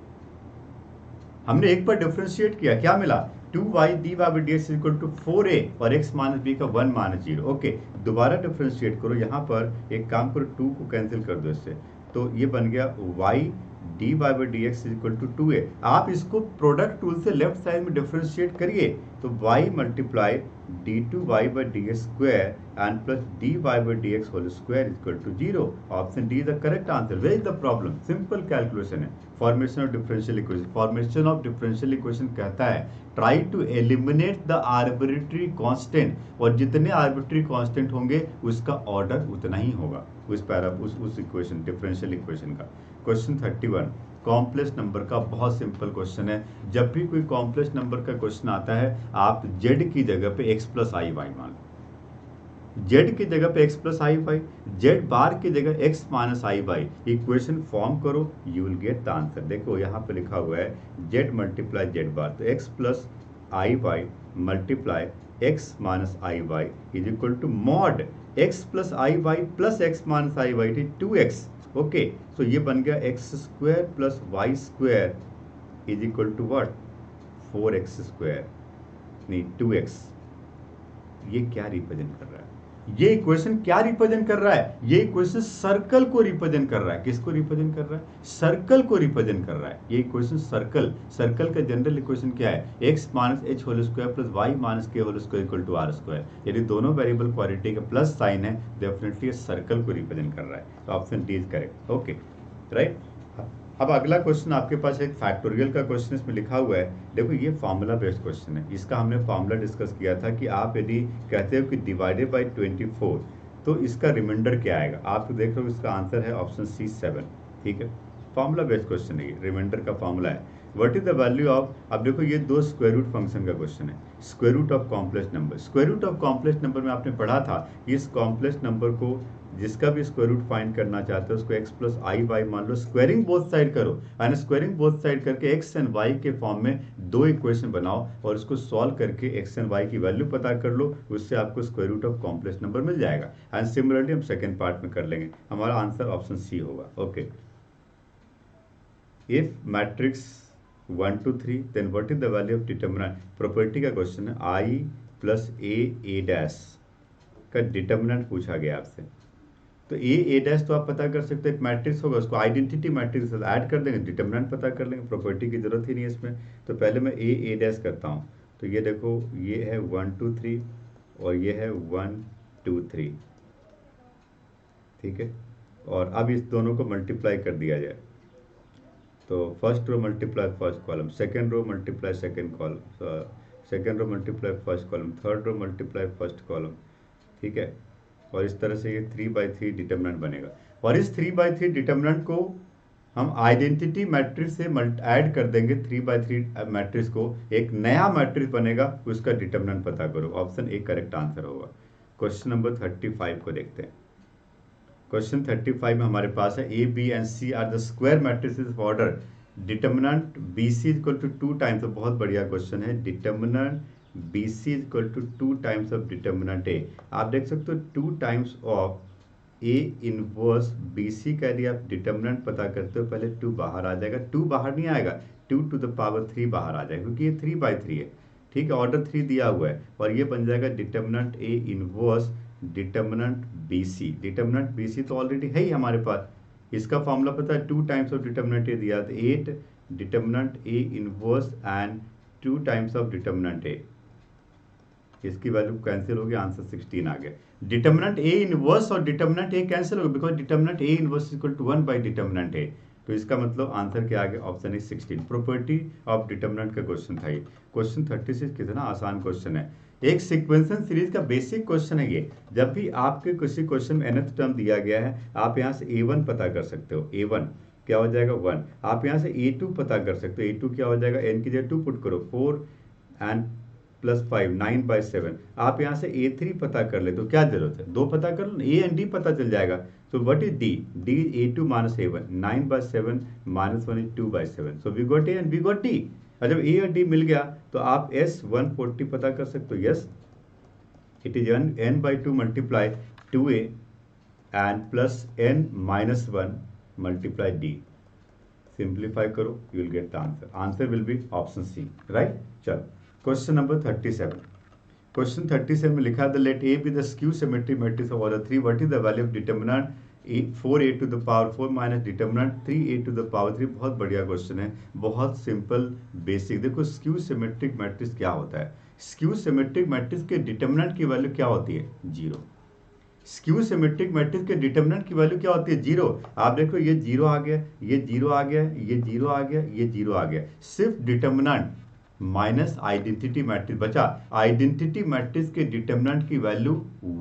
हमने एक बार डिफरेंशिएट किया, क्या मिला, 2y dy/dx equal to 4a और x माइनस b का 1 माइनस 0। ओके, दोबारा डिफरेंशिएट करो, यहाँ पर एक काम करो, 2 को कैंसिल कर दो इससे, तो ये बन गया y dy/dx equal to 2a। आप इसको प्रोडक्ट टूल से लेफ्ट साइड में डिफरेंशिएट करिए, तो y multiply d2y/dx square and plus dy/dx whole square equal to 0। Option D is the correct answer. Where is the problem, simple calculation है। Formation of differential equation, formation of differential equation कहता है try to eliminate the arbitrary constant, और जितने arbitrary constant होंगे उसका order उतना ही होगा उस इक्वेशन, डिफरेंशियल इक्वेशन का। क्वेश्चन 31, कॉम्प्लेक्स नंबर का बहुत सिंपल क्वेश्चन है। जब भी कोई कॉम्प्लेक्स नंबर का क्वेश्चन आता है, आप z की जगह पे x प्लस आई वाई मान लो, z की जगह पे x plus I Y, z बार की जगह x minus I Y, equation form करो, you will get the answer. देखो यहाँ पे लिखा हुआ है z मल्टीप्लाई z बार, तो x plus I Y multiply x minus I Y is equal to mod x plus I Y plus x minus I Y is 2x। Okay, so ये बन गया x² plus y² is equal to what, 4x², नहीं 2x। ये क्या represent कर रहा है, ये इक्वेशन क्या रिप्रेजेंट कर रहा है, ये इक्वेशन सर्कल को रिप्रेजेंट कर रहा है। किसको रिप्रेजेंट कर रहा है, सर्कल को रिप्रेजेंट कर रहा है। ये इक्वेशन सर्कल का जनरल इक्वेशन क्या है, x minus h whole square plus y minus k whole square equal to r²। यदि दोनों वेरिएबल क्वांटिटी का प्लस साइन है, डेफिनेटली सर्कल को रिप्रेजेंट कर रहा है। तो option D is correct, okay right. अब अगला क्वेश्चन आपके पास एक फैक्टोरियल का क्वेश्चन इसमें लिखा हुआ है। देखो ये फार्मूला बेस्ड क्वेश्चन है, इसका हमने फार्मूला डिस्कस किया था कि आप यदि कहते हो कि डिवाइडेड बाय 24 तो इसका रिमाइंडर क्या आएगा? आप तो देख रहे हो इसका आंसर है ऑप्शन सी 7। ठीक है, फॉर्मूला बेस्ड क्वेश्चन है, रिमाइंडर का फॉर्मूला है। What is the value of, अब देखो ये दो स्क्वायर रूट फंक्शन का क्वेश्चन है। Square root of complex number, square root of complex number में आपने पढ़ा था, इस कॉम्प्लेक्स नंबर को जिसका भी स्क्वायर रूट फाइंड करना चाहते हो उसको x प्लस आई वाई मान लो, स्क्वायरिंग बोथ साइड करो, एंड स्क्वायरिंग बोथ साइड करके x एंड y के फॉर्म में दो इक्वेशन बनाओ और उसको सॉल्व करके x एंड y की वैल्यू पता कर लो, उससे आपको square root of complex number मिल जाएगा। एंड सिमिलरली हम सेकंड पार्ट में कर लेंगे, हमारा आंसर ऑप्शन सी होगा। Okay, if matrix 1 to 3 then what is the value of determinant, property का क्वेश्चन है, i प्लस ए डैश का डिटर्मिनेंट पूछा गया आपसे। तो ए डैश तो आप पता कर सकते हो, एक मैट्रिक्स होगा उसको आइडेंटिटी मैट्रिक्स से ऐड कर देंगे, डिटर्मिनेंट पता कर लेंगे, प्रॉपर्टी की जरूरत ही नहीं है इसमें। तो पहले मैं ए डैश करता हूँ, तो ये देखो ये है 1 2 3 और ये है 1 2 3। ठीक है, और अब इस दोनों को मल्टीप्लाई कर दिया जाए, तो first row multiply first column, second row multiply second column, second row multiply first column, third row multiply first column. ठीक है, और इस तरह से ये 3/3 डिटर्मिनेंट बनेगा। और इस 3/3 डिटर्मिनेंट को हम आइडेंटिटी मैट्रिक्स से ऐड कर देंगे, 3/3 मैट्रिक्स को एक नया मैट्रिक्स बनेगा, उसका डिटर्मिनेंट पता करो। ऑप्शन ए करेक्ट आंसर होगा। क्वेश्चन नंबर 35 को देखते हैं। क्वेश्चन 35 में हमारे पास है A B and C are the square matrices of order, determinant B C equal to 2 times, तो बहुत बढ़िया क्वेश्चन है, determinant B C equal to 2 times of determinant A. आप देख सकते हो 2 times of A inverse B C का यदि आप डिटर्मिनेंट पता करते हो, पहले 2 बाहर आ जाएगा, 2 बाहर नहीं आएगा, 2 to the power 3 बाहर आ जाएगा, क्योंकि ये 3/3 है। ठीक है, ऑर्डर 3 दिया हुआ है, और ये बन जाएगा determinant A inverse determinant B C. Determinant B C तो ऑलरेडी है ही हमारे पास, इसका फॉर्मूला पता है, 2 टाइम्स ऑफ डिटर्मिनेंट ए दिया, 8 determinant A inverse and 2 times of determinant A, इसकी वैल्यू कैंसिल हो गया, आंसर 16 आ गया। डिटर्मिनेंट ए इनवर्स और डिटर्मिनेंट ए कैंसिल हो गया, because determinant A inverse equal to 1 by determinant A, तो इसका मतलब आंसर क्या आ गया? Option is 16। Property of determinant का क्वेश्चन था ये। क्वेश्चन 36 कितना आसान क्वेश्चन है, एक सीक्वेंशियल सीरीज का बेसिक क्वेश्चन है ये। जब भी आपके किसी क्वेश्चन में nth टर्म दिया गया है, आप यहाँ से a1 पता कर सकते हो, a1 क्या हो जाएगा 1, आप यहाँ से a2 पता कर सकते हो, a2 क्या हो जाएगा, n की जगह 2 पुट करो, 4 एंड प्लस 5 9/7। आप यहाँ से a3 पता कर ले, तो क्या जरूरत है, 2 पता कर लो, a एंड d पता चल जाएगा। तो what is d? d is a2 minus a1, 9/7 minus 1 is 2/7, so we got a and we got d। और जब a और d मिल गया तो आप s 140 पता कर सकते हो, yes it is n/2 multiply 2a and plus n minus 1 multiply d। Simplify करो, you will get the answer, answer will be option C, right. चलो क्वेश्चन नंबर 37। क्वेश्चन 37 में लिखा है let A be the skew symmetric matrix of order 3, what is the value of determinant 4a to the power 4 minus determinant 3a to the power 3। बहुत बढ़िया question है, बहुत simple basic. देखो skew symmetric matrix क्या होता है, skew symmetric matrix के determinant की वैल्यू क्या होती है? 0। स्क्यू सिमेट्रिक मैट्रिक्स के डिटर्मिनेंट की वैल्यू क्या होती है? 0। आप देखो ये 0 आ गया, ये 0 आ गया, ये 0 आ गया, ये 0 आ गया, सिर्फ डिटर्मिनेंट माइनस आइडेंटिटी मैट्रिक्स बचा। आइडेंटिटी मैट्रिक्स के डिटर्मिनेंट की वैल्यू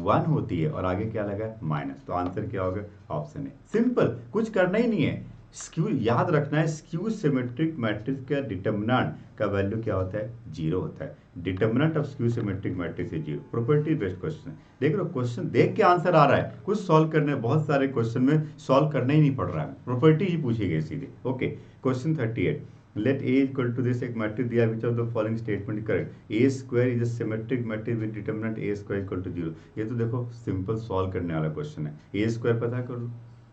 1 होती है और आगे क्या लगा है? माइनस। तो आंसर क्या होगा? ऑप्शन है। सिंपल, कुछ करना ही नहीं है। स्क्यू याद रखना है, स्क्यू सिमेट्रिक मैट्रिक्स का डिटर्मिनेंट का वैल्यू क्या होता है? 0 होता है। Determinant of skew symmetric matrix is 0। Property based question है, देख लो क्वेश्चन देख के आंसर आ रहा है, कुछ सॉल्व करने, बहुत सारे क्वेश्चन में सॉल्व करना ही नहीं पड़ रहा है, प्रॉपर्टी ही पूछी गई सीधे। Okay, question 38 let a equal to this, एक मैट्रिक्स दिया which of the following statement is correct. A square is a symmetric matrix with determinant a square equal to 0। ये तो देखो सिंपल सॉल्व करने वाला क्वेश्चन है। a स्क्वायर पता कर लो,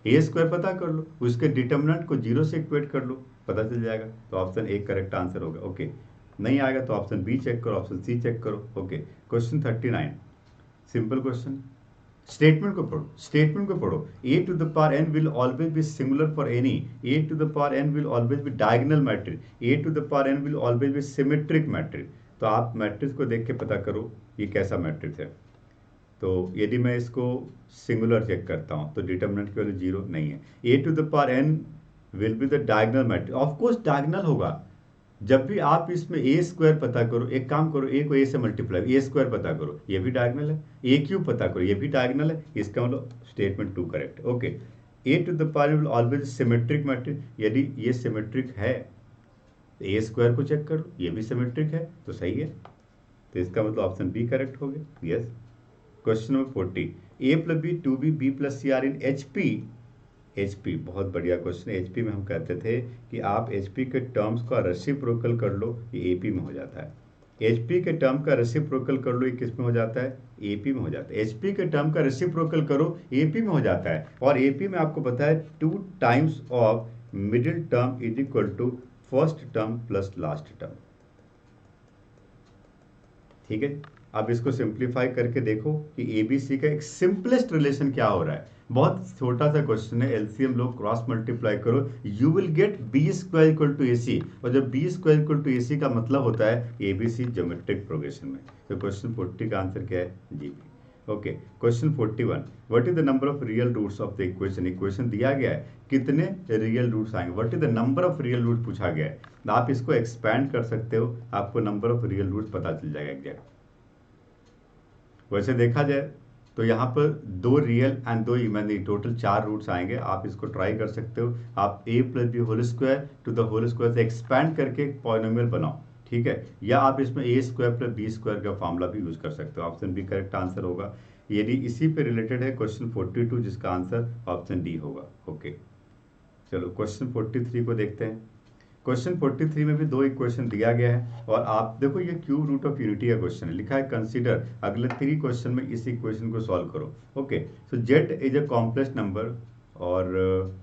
a स्क्वायर पता कर लो, उसके डिटर्मिनेंट को 0 से इक्वेट कर लो, पता चल जाएगा। तो ऑप्शन ए करेक्ट आंसर होगा। ओके, नहीं आएगा तो ऑप्शन बी चेक करो, ऑप्शन सी चेक करो। Okay, question 39 simple question, statement को पढ़ो, स्टेटमेंट को पढ़ो। a to the power n will always be similar for any, a to the power n will always be diagonal matrix, a to the power n will always be symmetric matrix। तो आप matrix को देख के पता करो ये कैसा matrix है। तो यदि मैं इसको सिंगुलर चेक करता हूँ तो डिटर्मिनेंट की वैल्यू 0 नहीं है। a to the power n will be the diagonal matrix, of course diagonal होगा, जब भी आप इसमें ए स्क्वायर पता करो, एक काम करो, ए को ए से मल्टीप्लाई, ए स्क्वायर पता करो, ये भी डायगोनल है, ए क्यूब पता करो, ये भी डायगोनल है, इसका मतलब statement 2 correct. Okay, A to the power will always symmetric matrix, यदि ये सिमेट्रिक है तो ए स्क्वायर को चेक करो, ये भी सिमेट्रिक है तो सही है, तो इसका मतलब ऑप्शन बी करेक्ट हो गया। Yes. Question number 40, A plus B 2b B plus C are in H P. H P बहुत बढ़िया क्वेश्चन है। एच पी में हम कहते थे कि आप एच पी के टर्म्स का रेसिप्रोकल कर लो, ये ए पी में हो जाता है। एच पी के टर्म का रेसिप्रोकल कर लो, ये किस में हो जाता है, ए पी में हो जाता है। एच पी के टर्म का रेसिप्रोकल करो, ए पी में हो जाता है। और ए पी में आपको पता है 2 times of middle term is equal to first term plus last term. ठीक है, अब इसको सिंप्लीफाई करके देखो कि एबीसी का एक सिंपलेस्ट रिलेशन क्या हो रहा है। बहुत छोटा सा क्वेश्चन है, एलसीएम लो, क्रॉस मल्टीप्लाई करो, you will get B square equal to AC. और जब B square equal to AC का मतलब होता है एबीसी ज्योमेट्रिक प्रोग्रेशन में। तो क्वेश्चन 40 का आंसर क्या है, जी। Okay, question 41, what is the number of real roots of the equation. Equation दिया गया है, कितने रियल रूट्स आएंगे, what is the number of real root पूछा गया है। आप इसको एक्सपैंड कर सकते हो, आपको नंबर ऑफ रियल रूट्स पता चल जाएगा एग्जैक्ट। वैसे देखा जाए तो यहाँ पर 2 real and 2 imaginary, total 4 roots आएंगे। आप इसको ट्राई कर सकते हो, आप a प्लस B whole square to the whole square से एक्सपैंड करके एक पॉलिनोमियल बनाओ, ठीक है। या आप इसमें a square plus B square का फॉर्मूला भी यूज कर सकते हो, ऑप्शन बी करेक्ट आंसर होगा। यदि इसी पे रिलेटेड है क्वेश्चन 42, जिसका आंसर ऑप्शन डी होगा। ओके, चलो क्वेश्चन 43 को देखते हैं। क्वेश्चन 43 में भी 2 इक्वेशन दिया गया है, और आप देखो ये क्यूब रूट ऑफ यूनिटी का क्वेश्चन है, लिखा है कंसीडर। अगले 3 क्वेश्चन में इस इक्वेशन को सॉल्व करो। Okay, so Z is a complex number, और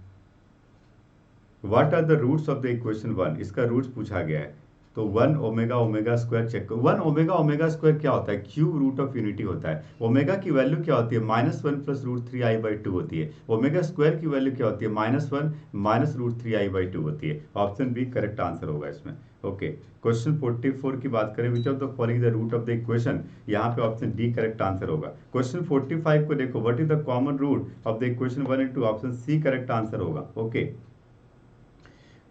what are the roots of the equation 1, इसका रूट्स पूछा गया है। तो 1 ओमेगा ओमेगा स्क्वायर चेक करो। 1 ओमेगा ओमेगा स्क्वायर क्या होता है, क्यूब रूट ऑफ यूनिटी होता है। ओमेगा की वैल्यू क्या होती है, -1 प्लस √3i/2 होती है। ओमेगा स्क्वायर की वैल्यू क्या होती है, -1 माइनस √3i/2 होती है। ऑप्शन बी करेक्ट आंसर होगा इसमें। ओके, क्वेश्चन 44 की बात करें, which of the following the root of the equation, यहाँ पे ऑप्शन डी करेक्ट आंसर होगा। क्वेश्चन 45 को देखो, what is the common root of the equation 1 and 2, option C correct answer होगा। ओके,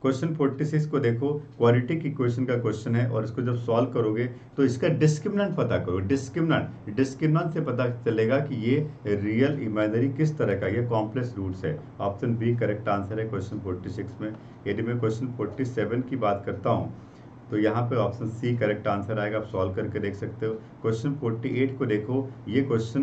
क्वेश्चन 46 को देखो, क्वाड्रेटिक इक्वेशन का question है, और इसको जब सॉल्व करोगे तो इसका डिस्क्रिमिनेंट पता करो। डिस्क्रिमिनेंट से पता चलेगा कि ये रियल इमेजिनरी किस तरह का, ये कॉम्प्लेक्स रूट्स है। ऑप्शन बी करेक्ट आंसर है क्वेश्चन 46 में। यदि मैं क्वेश्चन 47 की बात करता हूँ तो यहाँ पे ऑप्शन सी करेक्ट आंसर आएगा, आप सॉल्व करके देख सकते हो। क्वेश्चन 48 को देखो, ये क्वेश्चन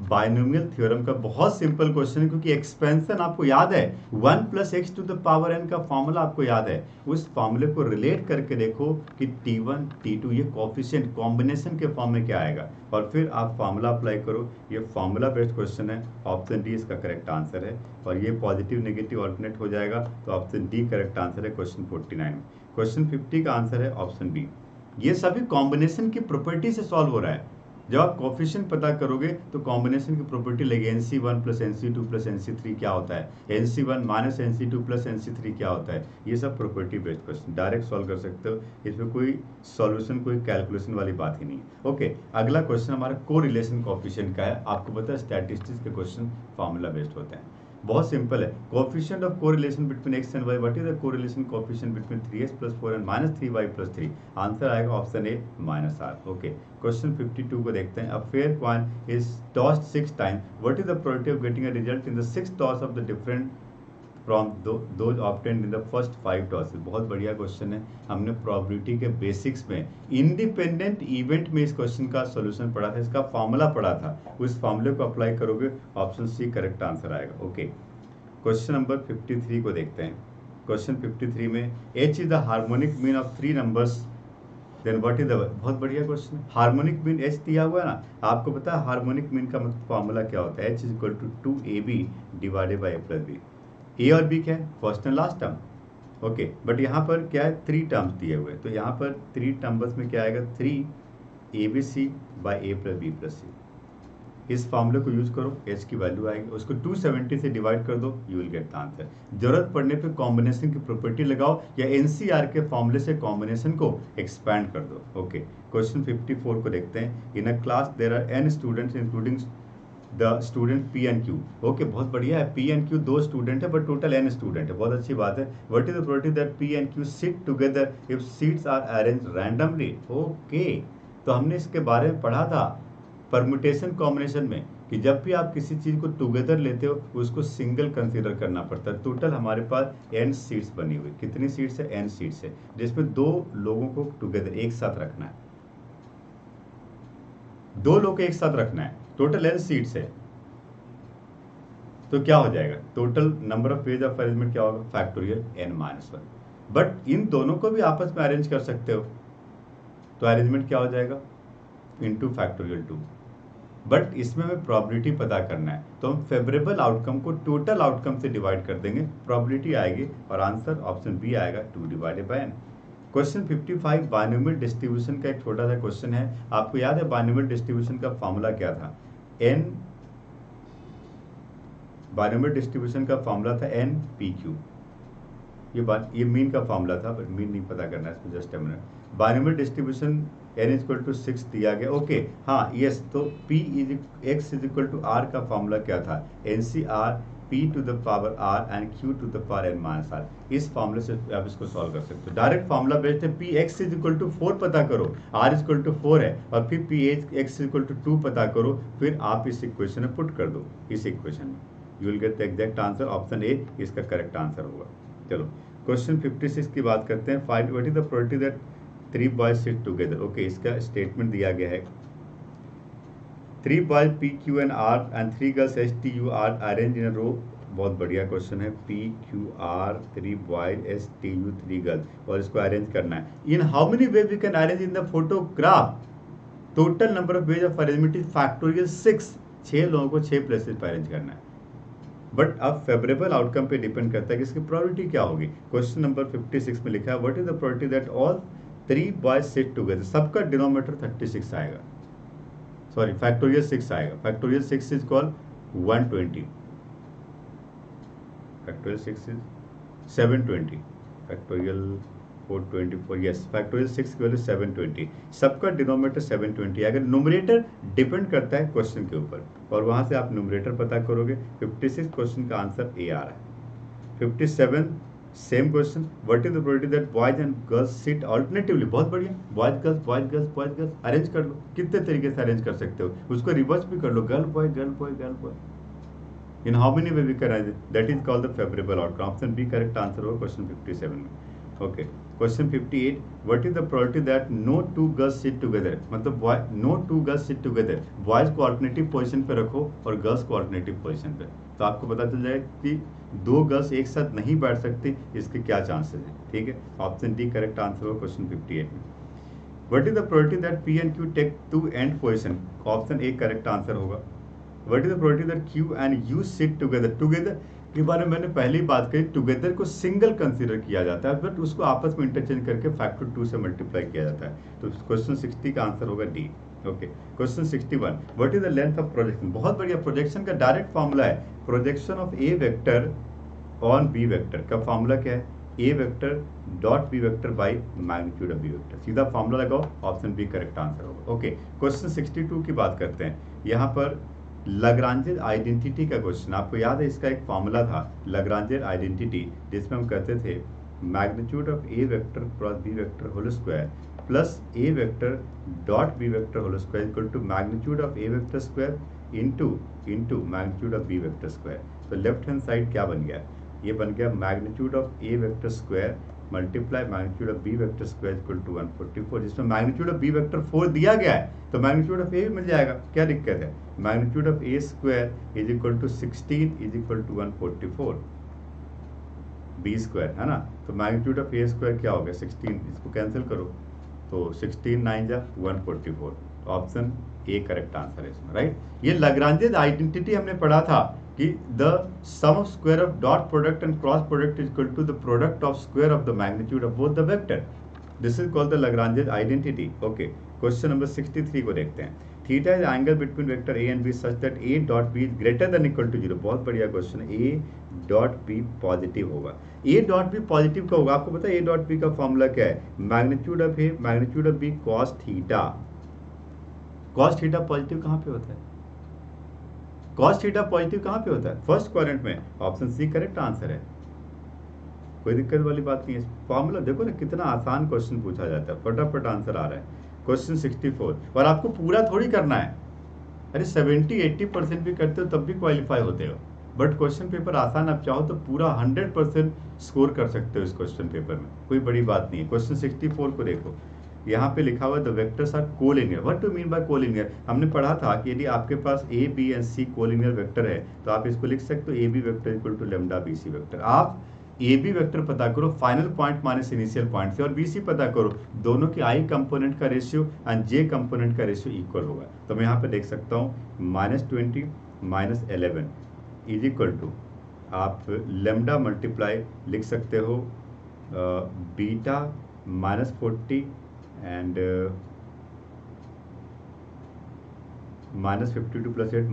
बाइनोमियल थ्योरम का बहुत सिंपल क्वेश्चन है, क्योंकि एक्सपेंशन आपको याद है, 1 + x⁴n का फॉर्मूला आपको याद है। उस फॉर्मूले को रिलेट करके देखो कि t1 t2 ये कोफिशिएंट कॉम्बिनेशन के फॉर्म में क्या आएगा, और फिर आप फॉर्मूला अप्लाई करो। ये फॉर्मूला बेस्ड क्वेश्चन है, ऑप्शन डी इसका करेक्ट आंसर है। और ये पॉजिटिव नेगेटिव ऑल्टरनेट हो जाएगा, तो ऑप्शन डी करेक्ट आंसर है क्वेश्चन 49 में। क्वेश्चन 50 का आंसर है ऑप्शन बी। ये सभी कॉम्बिनेशन की प्रॉपर्टी से सॉल्व हो रहा है। जब आप कोफिशिएंट पता करोगे तो कॉम्बिनेशन की प्रॉपर्टी लगे, NC1 + NC2 + NC3 क्या होता है, NC1 - NC2 + NC3 क्या होता है। ये सब property based question direct solve कर सकते हो, इसमें कोई सॉल्यूशन कोई कैलकुलेशन वाली बात ही नहीं है। ओके, अगला क्वेश्चन हमारा कोरिलेशन कोफिशिएंट का है। आपको पता है स्टैटिस्टिक्स के क्वेश्चन फार्मूला बेस्ड होते हैं, बहुत सिंपल है। Coefficient of correlation between x and y, what is the correlation coefficient between 3x + 4 and -3y + 3, answer आएगा option A -r। Okay, question 52 को देखते हैं। A fair coin is tossed 6 time, what is the probability of getting a result in the 6th toss of the different from those obtained in the first 5 tosses. बहुत बढ़िया question है, हमने probability के basics में independent event में इस question का solution पढ़ा था, इसका फॉर्मूला पढ़ा था। उस फॉर्मूले को अप्लाई करोगे, ऑप्शन सी करेक्ट आंसर आएगा। ओके, क्वेश्चन नंबर 53 को देखते हैं। क्वेश्चन 53 में h is the harmonic mean of 3 numbers, then what is the, बहुत बढ़िया क्वेश्चन है। हार्मोनिक मीन h दिया हुआ है ना, आपको पता है हार्मोनिक मीन का मतलब फॉर्मूला क्या होता है, h = 2ab / a + b। ए और बी क्या है, first and last term. Okay, but यहाँ पर क्या है, 3 टर्म्स दिए हुए हैं, तो यहाँ पर 3 टर्म्स में क्या आएगा, 3abc / a + b + c। इस फॉर्मूले को यूज करो, h की वैल्यू आएगी, उसको 270 से डिवाइड कर दो, you will get the answer. जरूरत पड़ने पे कॉम्बिनेशन की प्रॉपर्टी लगाओ, या NCR के फॉर्मूले से कॉम्बिनेशन को एक्सपैंड कर दो। ओके, क्वेश्चन 54 को देखते हैं। In a class there are n students including the student P and Q. Okay, बहुत बढ़िया है, पी एंड क्यू दो स्टूडेंट है बट टोटल एन स्टूडेंट है, बहुत अच्छी बात है। What is the probability that P and Q sit together if seats are arrange randomly. Okay, तो हमने इसके बारे में पढ़ा था परमुटेशन कॉम्बिनेशन में कि जब भी आप किसी चीज को टुगेदर लेते हो उसको सिंगल कंसीडर करना पड़ता है। टोटल हमारे पास एन सीट्स बनी हुई, कितनी सीट्स है, एन सीट्स है, जिसमें दो लोगों को टुगेदर एक साथ रखना है, दो लोग एक साथ रखना है, टोटल एन सीट्स है। तो क्या हो जाएगा, total number of page of arrangement क्या होगा, फैक्टोरियल n-1। बट इन दोनों को भी आपस में अरेंज कर सकते हो, तो अरेंजमेंट क्या हो जाएगा, इनटू फैक्टोरियल 2। बट इसमें हमें प्रोबेबिलिटी पता करना है, तो हम फेवरेबल आउटकम को टोटल आउटकम से डिवाइड कर देंगे, प्रोबेबिलिटी आएगी और आंसर ऑप्शन बी आएगा 2 divided by n। Question 55 binomial distribution का एक छोटा सा क्वेश्चन है। आपको याद है बाइनोमियल डिस्ट्रीब्यूशन का फॉर्मूला क्या था, n, बाइनोमियल डिस्ट्रीब्यूशन का फॉर्मूला था n p q। ये मीन का फॉर्मूला था, बट मीन नहीं पता करना है इसमें, just a minute. Binomial distribution n equal to 6 दिया गया। ओके हाँ यस, तो p x equal to r का फॉर्मूला क्या था, NCR p to the power r and q to the power n-r। इस फॉर्मूले से आप इसको सॉल्व कर सकते हो। डायरेक्ट फॉर्मूला भेजते हैं, p x इक्वल टू 4 पता करो, r इक्वल टू 4 है, और फिर p x इक्वल टू 2 पता करो, फिर आप इस इक्वेशन में पुट कर दो, इस इक्वेशन में you will get the exact answer, option A इसका करेक्ट आंसर होगा। चलो क्वेश्चन 56 की बात करते हैं। Find what is the probability that 3 boys sit together. Okay, इसका स्टेटमेंट दिया गया है, 3 boys P Q and R and 3 girls S T U are arrange in a row. बहुत बढ़िया क्वेश्चन है, P Q R 3 boys S T U 3 girls, और इसको arrange करना है। In how many way we can arrange in the photograph, total number of ways of arrangement is factorial 6। 6 लोगों को 6 places पर अरेंज करना है। बट अब फेवरेबल आउटकम पे डिपेंड करता है कि इसकी प्रोबेबिलिटी क्या होगी। क्वेश्चन नंबर 56 में लिखा है what is the probability that all 3 boys sit together. सबका डिनोमिनेटर 36 आएगा, सॉरी फैक्टोरियल 6 आएगा। Factorial 6 is called 120, factorial 6 is 720, factorial 424, yes factorial 6 की वैल्यू 720। सबका डिनोमिनेटर 720। अगर न्यूमरेटर डिपेंड करता है क्वेश्चन के ऊपर, और वहां से आप न्यूमरेटर पता करोगे। 56 क्वेश्चन का आंसर ए आ रहा है। 57 same question, what is the probability that boys and girls sit alternatively. बहुत बढ़िया, boys girls boys girls boys girls arrange कर लो, कितने तरीके से अरेंज कर सकते हो, उसको रिवर्स भी कर लो, girl boy girl boy girl boy. In how many way we can arrange, that is called the favourable outcome. Option B correct answer होगा क्वेश्चन 57 में। Okay question 58, what is the probability that no 2 girls sit together. मतलब boy no 2 girls sit together, boys को alternative position पे रखो और girls को alternative position पे, तो आपको पता चल जाएगा कि 2 गर्ल्स एक साथ नहीं बैठ सकती, इसके क्या चांसेस है। ठीक है, ऑप्शन डी करेक्ट आंसर होगा क्वेश्चन 58 में। What is the probability that P and Q take 2 end position, option A correct answer होगा। What is the probability that Q and U sit together. Together के बारे में मैंने पहले ही बात कही, टुगेदर को सिंगल कंसीडर किया जाता है, बट उसको आपस में इंटरचेंज करके फैक्टर 2 से मल्टीप्लाई किया जाता है। तो क्वेश्चन 60 का आंसर होगा D. Okay question 61, what is the length of projection. बहुत बढ़िया, प्रोजेक्शन का डायरेक्ट फॉर्मूला है, projection of A vector on B vector का फॉर्मूला क्या है, A vector dot B vector by magnitude of B vector. सीधा formula लगाओ, option B correct answer होगा। ओके क्वेश्चन 62 की बात करते हैं। यहाँ पर लाग्रांज आइडेंटिटी का क्वेश्चन, आपको याद है इसका एक फॉर्मूला था लाग्रांज आइडेंटिटी, जिसमें हम कहते थे magnitude of A vector cross B vector whole square plus A vector dot B vector whole square equal to magnitude of A vector square into magnitude of B vector square. तो left hand side क्या बन गया, ये बन गया magnitude of A vector square multiply magnitude of B vector square equal to 144, जिसमें magnitude of B vector 4 दिया गया है, तो मैग्नीट्यूड ऑफ ए भी मिल जाएगा, क्या दिक्कत है। Magnitude of A square is equal to 16 is equal to 144 B square, है ना। तो मैग्नीट्यूड ऑफ ए स्क्वायर क्या हो गया 16, इसको कैंसिल करो, तो 16 9 जा 144, ऑप्शन ए करेक्ट आंसर है इसमें, राइट। ये लाग्रांज आइडेंटिटी हमने पढ़ा था कि the sum of square of dot product and cross product is equal to the product of square of the magnitude of both the vector. This is called the Lagrange identity. Okay question number 63 को देखते हैं। Theta is angle between vector A and B such that A dot B is greater than equal to 0। बहुत बढ़िया question है, A dot B positive होगा। ए dot B positive का होगा, आपको पता है ए डॉट बी का फॉर्मूला क्या है, magnitude of A magnitude of B cos theta. Cos theta positive कहाँ पे होता है, कॉस थीटा पॉजिटिव कहाँ पे होता है? फर्स्ट क्वाड्रेंट में। ऑप्शन सी करेक्ट आंसर है, कोई दिक्कत वाली बात नहीं है। फॉर्मूला देखो ना, कितना आसान क्वेश्चन पूछा जाता है, फटाफट आंसर आ रहा है। क्वेश्चन 64, और आपको पूरा थोड़ी करना है, अरे 70-80% भी करते हो तब भी क्वालिफाई होते हो, बट क्वेश्चन पेपर आसान, आप चाहो तो पूरा 100% स्कोर कर सकते हो इस क्वेश्चन पेपर में, कोई बड़ी बात नहीं है। क्वेश्चन 64 को देखो, यहाँ पे लिखा हुआ the vectors are collinear. What do mean by collinear? हमने पढ़ा था कि यदि आपके पास A B and C collinear vector है तो आप इसको लिख सकते हो A B vector equal to lambda B C vector. आप ए बी वेक्टर पता करो final point minus initial point से, और बी सी पता करो दोनों के आई कंपोनेंट का रेशियो एंड जे कंपोनेंट का रेशियो इक्वल होगा। तो मैं यहाँ पे देख सकता हूँ -20 -11 इज इक्वल टू, आप लेमडा मल्टीप्लाई लिख सकते हो बीटा -40 एंड -52 + 8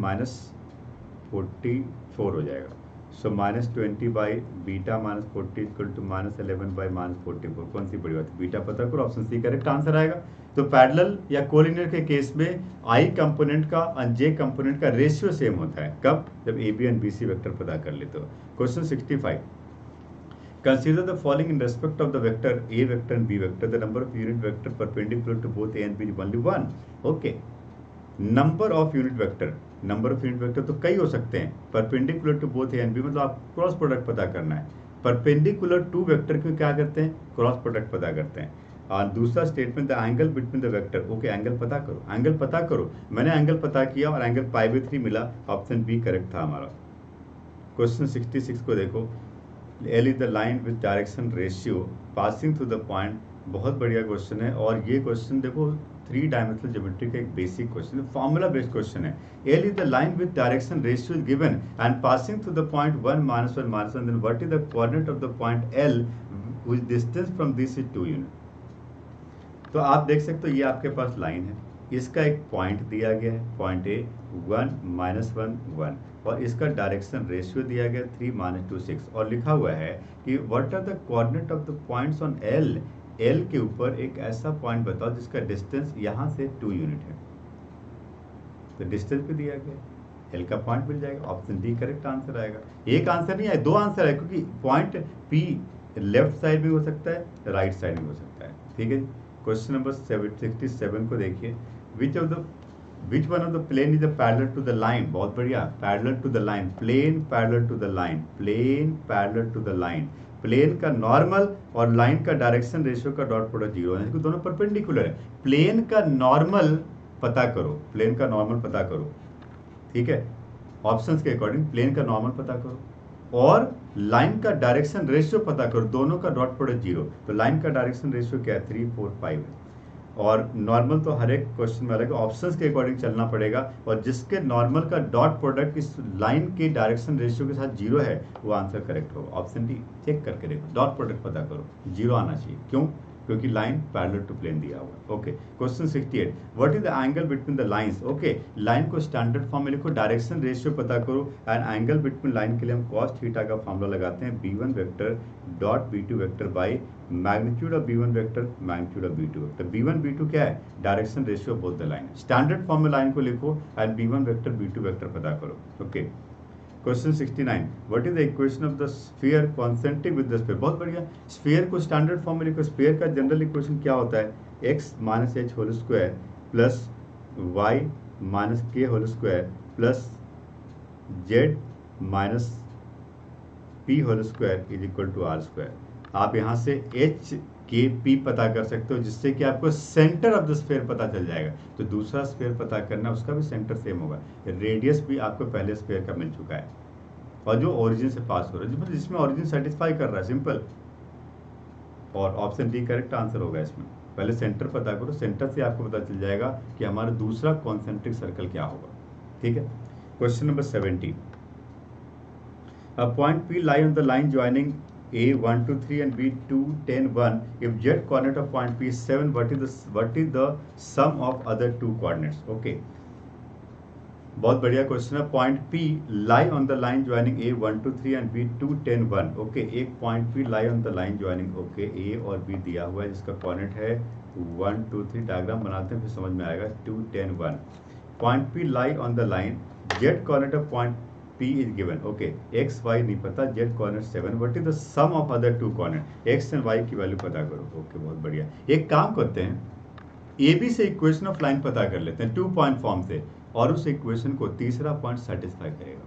-44 हो जाएगा। So -20 by beta -40 equal to -11 by -44। कौन सी बड़ी बात है, बीटा पता करो, ऑप्शन सी करेक्ट आंसर आएगा। तो पैरेलल या कोलिनियर के केस में आई कंपोनेंट का और जे कंपोनेंट का रेशियो सेम होता है, कब? जब A B and B C vector पता कर लेते हो। Question 65, consider the following in respect of the vector a vector and b vector, the number of unit vector perpendicular to both a and b is only one. Okay, number of unit vector, number of unit vector तो कई हो सकते हैं, perpendicular to both A and B, मतलब आप cross product पता करना है। परपेंडिकुलर टू वेक्टर को क्या करते हैं? क्रॉस प्रोडक्ट पता करते हैं। और दूसरा statement, the angle between the vector. Okay, angle पता करो, एंगल पता करो। मैंने एंगल पता किया और एंगल π/3 मिला, ऑप्शन बी करेक्ट था हमारा। क्वेश्चन 66 को देखो, L is the line with direction ratio passing through the point. बहुत बढ़िया क्वेश्चन है, और ये क्वेश्चन देखो 3 डायमेंशनल ज्योमेट्री का एक बेसिक क्वेश्चन है, फॉर्मूला बेस्ड क्वेश्चन है। L is the line with direction ratio is given and passing through the point 1 -1 -1, then what is the coordinate of the point L which distance from this is 2 unit. तो आप देख सकते हो ये आपके पास line है, इसका एक पॉइंट दिया गया है, पॉइंट ए 1 -1 1, और इसका डायरेक्शन रेशियो दिया गया 3 -2 6, और लिखा हुआ है कि what are the coordinate of the points on L. L के ऊपर एक ऐसा पॉइंट बताओ जिसका डिस्टेंस यहाँ से 2 यूनिट है। तो डिस्टेंस भी दिया गया, एल का पॉइंट मिल जाएगा, ऑप्शन डी करेक्ट आंसर आएगा। एक आंसर नहीं है, 2 आंसर है, क्योंकि पॉइंट पी लेफ्ट साइड में हो सकता है, राइट साइड में हो सकता है। ठीक है जी। क्वेश्चन नंबर 67 को देखिए, which one of the plane is parallel to the line? बहुत बढ़िया, parallel to the line, plane parallel to the line, plane parallel to the line। Plane का नॉर्मल और लाइन का डायरेक्शन रेशियो का dot product 0 है, दोनों perpendicular है। Plane का नॉर्मल पता करो, प्लेन का नॉर्मल पता करो, ठीक है, ऑप्शंस के अकॉर्डिंग प्लेन का नॉर्मल पता करो और लाइन का डायरेक्शन रेशियो पता करो, दोनों का डॉट प्रोडक्ट 0। तो लाइन का डायरेक्शन रेशियो क्या है? 3 4 5 है, और नॉर्मल तो हर एक क्वेश्चन में अलग, ऑप्शंस के अकॉर्डिंग चलना पड़ेगा, और जिसके नॉर्मल का डॉट प्रोडक्ट इस लाइन के डायरेक्शन रेशियो के साथ 0 है वो आंसर करेक्ट होगा। ऑप्शन डी चेक करके देखो, डॉट प्रोडक्ट पता करो, 0 आना चाहिए। क्यों? क्योंकि लाइन पैरेलल टू प्लेन दिया हुआ। Okay, question 68, what is the angle between the lines? Okay, line को स्टैंडर्ड फॉर्म में लिखो, डायरेक्शन रेशियो पता करो, एंड एंगल बिटवीन लाइन के लिए हम cos थीटा का फॉर्मूला लगाते हैं, b1 vector dot b2 vector by magnitude of b1 vector magnitude of b2 vector. b1 b2 क्या है? Direction ratio both the line. Standard form में लाइन को लिखो and b1 vector b2 vector पता करो। Okay, question 69, what is the equation of the sphere concentric with the sphere? बहुत बढ़िया, sphere को स्टैंडर्ड फॉर्म में लिखो। स्फीयर का जनरल इक्वेशन क्या होता है? x - h whole square plus y - k whole square plus z - p whole square is equal to r square. आप यहाँ से h k p पता कर सकते हो, जिससे कि आपको सेंटर ऑफ द स्फीयर पता चल जाएगा। तो दूसरा स्फीयर पता करना, उसका भी सेंटर सेम होगा, रेडियस भी आपको पहले स्फीयर का मिल चुका है, और जो ओरिजिन से पास हो रहा है, जिसमें ओरिजिन सेटिस्फाई कर रहा है, सिंपल, और ऑप्शन डी करेक्ट आंसर होगा इसमें। पहले सेंटर पता करो, सेंटर से आपको पता चल जाएगा कि हमारा दूसरा कॉन्सेंट्रिक सर्कल क्या होगा। ठीक है, question number 70, a point P lie on the line joining A 1 2 3 and B 2 10 1. If z coordinate of point P is 7, what is the sum of other two coordinates? Okay. बहुत बढ़िया question है। Point P lie on the line joining A 1 2 3 and B 2 10 1. Okay, एक point P lie on the line joining, okay, A और B दिया हुआ है, जिसका coordinate है 1 2 3, डायग्राम बनाते हैं फिर समझ में आएगा, 2 10 1। Point P lie on the line, z coordinate of point P is given. Okay, x y नहीं पता, z coordinate 7. What is the sum of other two coordinate? x and y की वैल्यू पता करो. Okay, बहुत बढ़िया. एक काम करते हैं, ए बी से इक्वेशन ऑफ लाइन पता कर लेते हैं 2 पॉइंट फॉर्म से, और उस इक्वेशन को तीसरा पॉइंट सेटिस्फाई करेगा.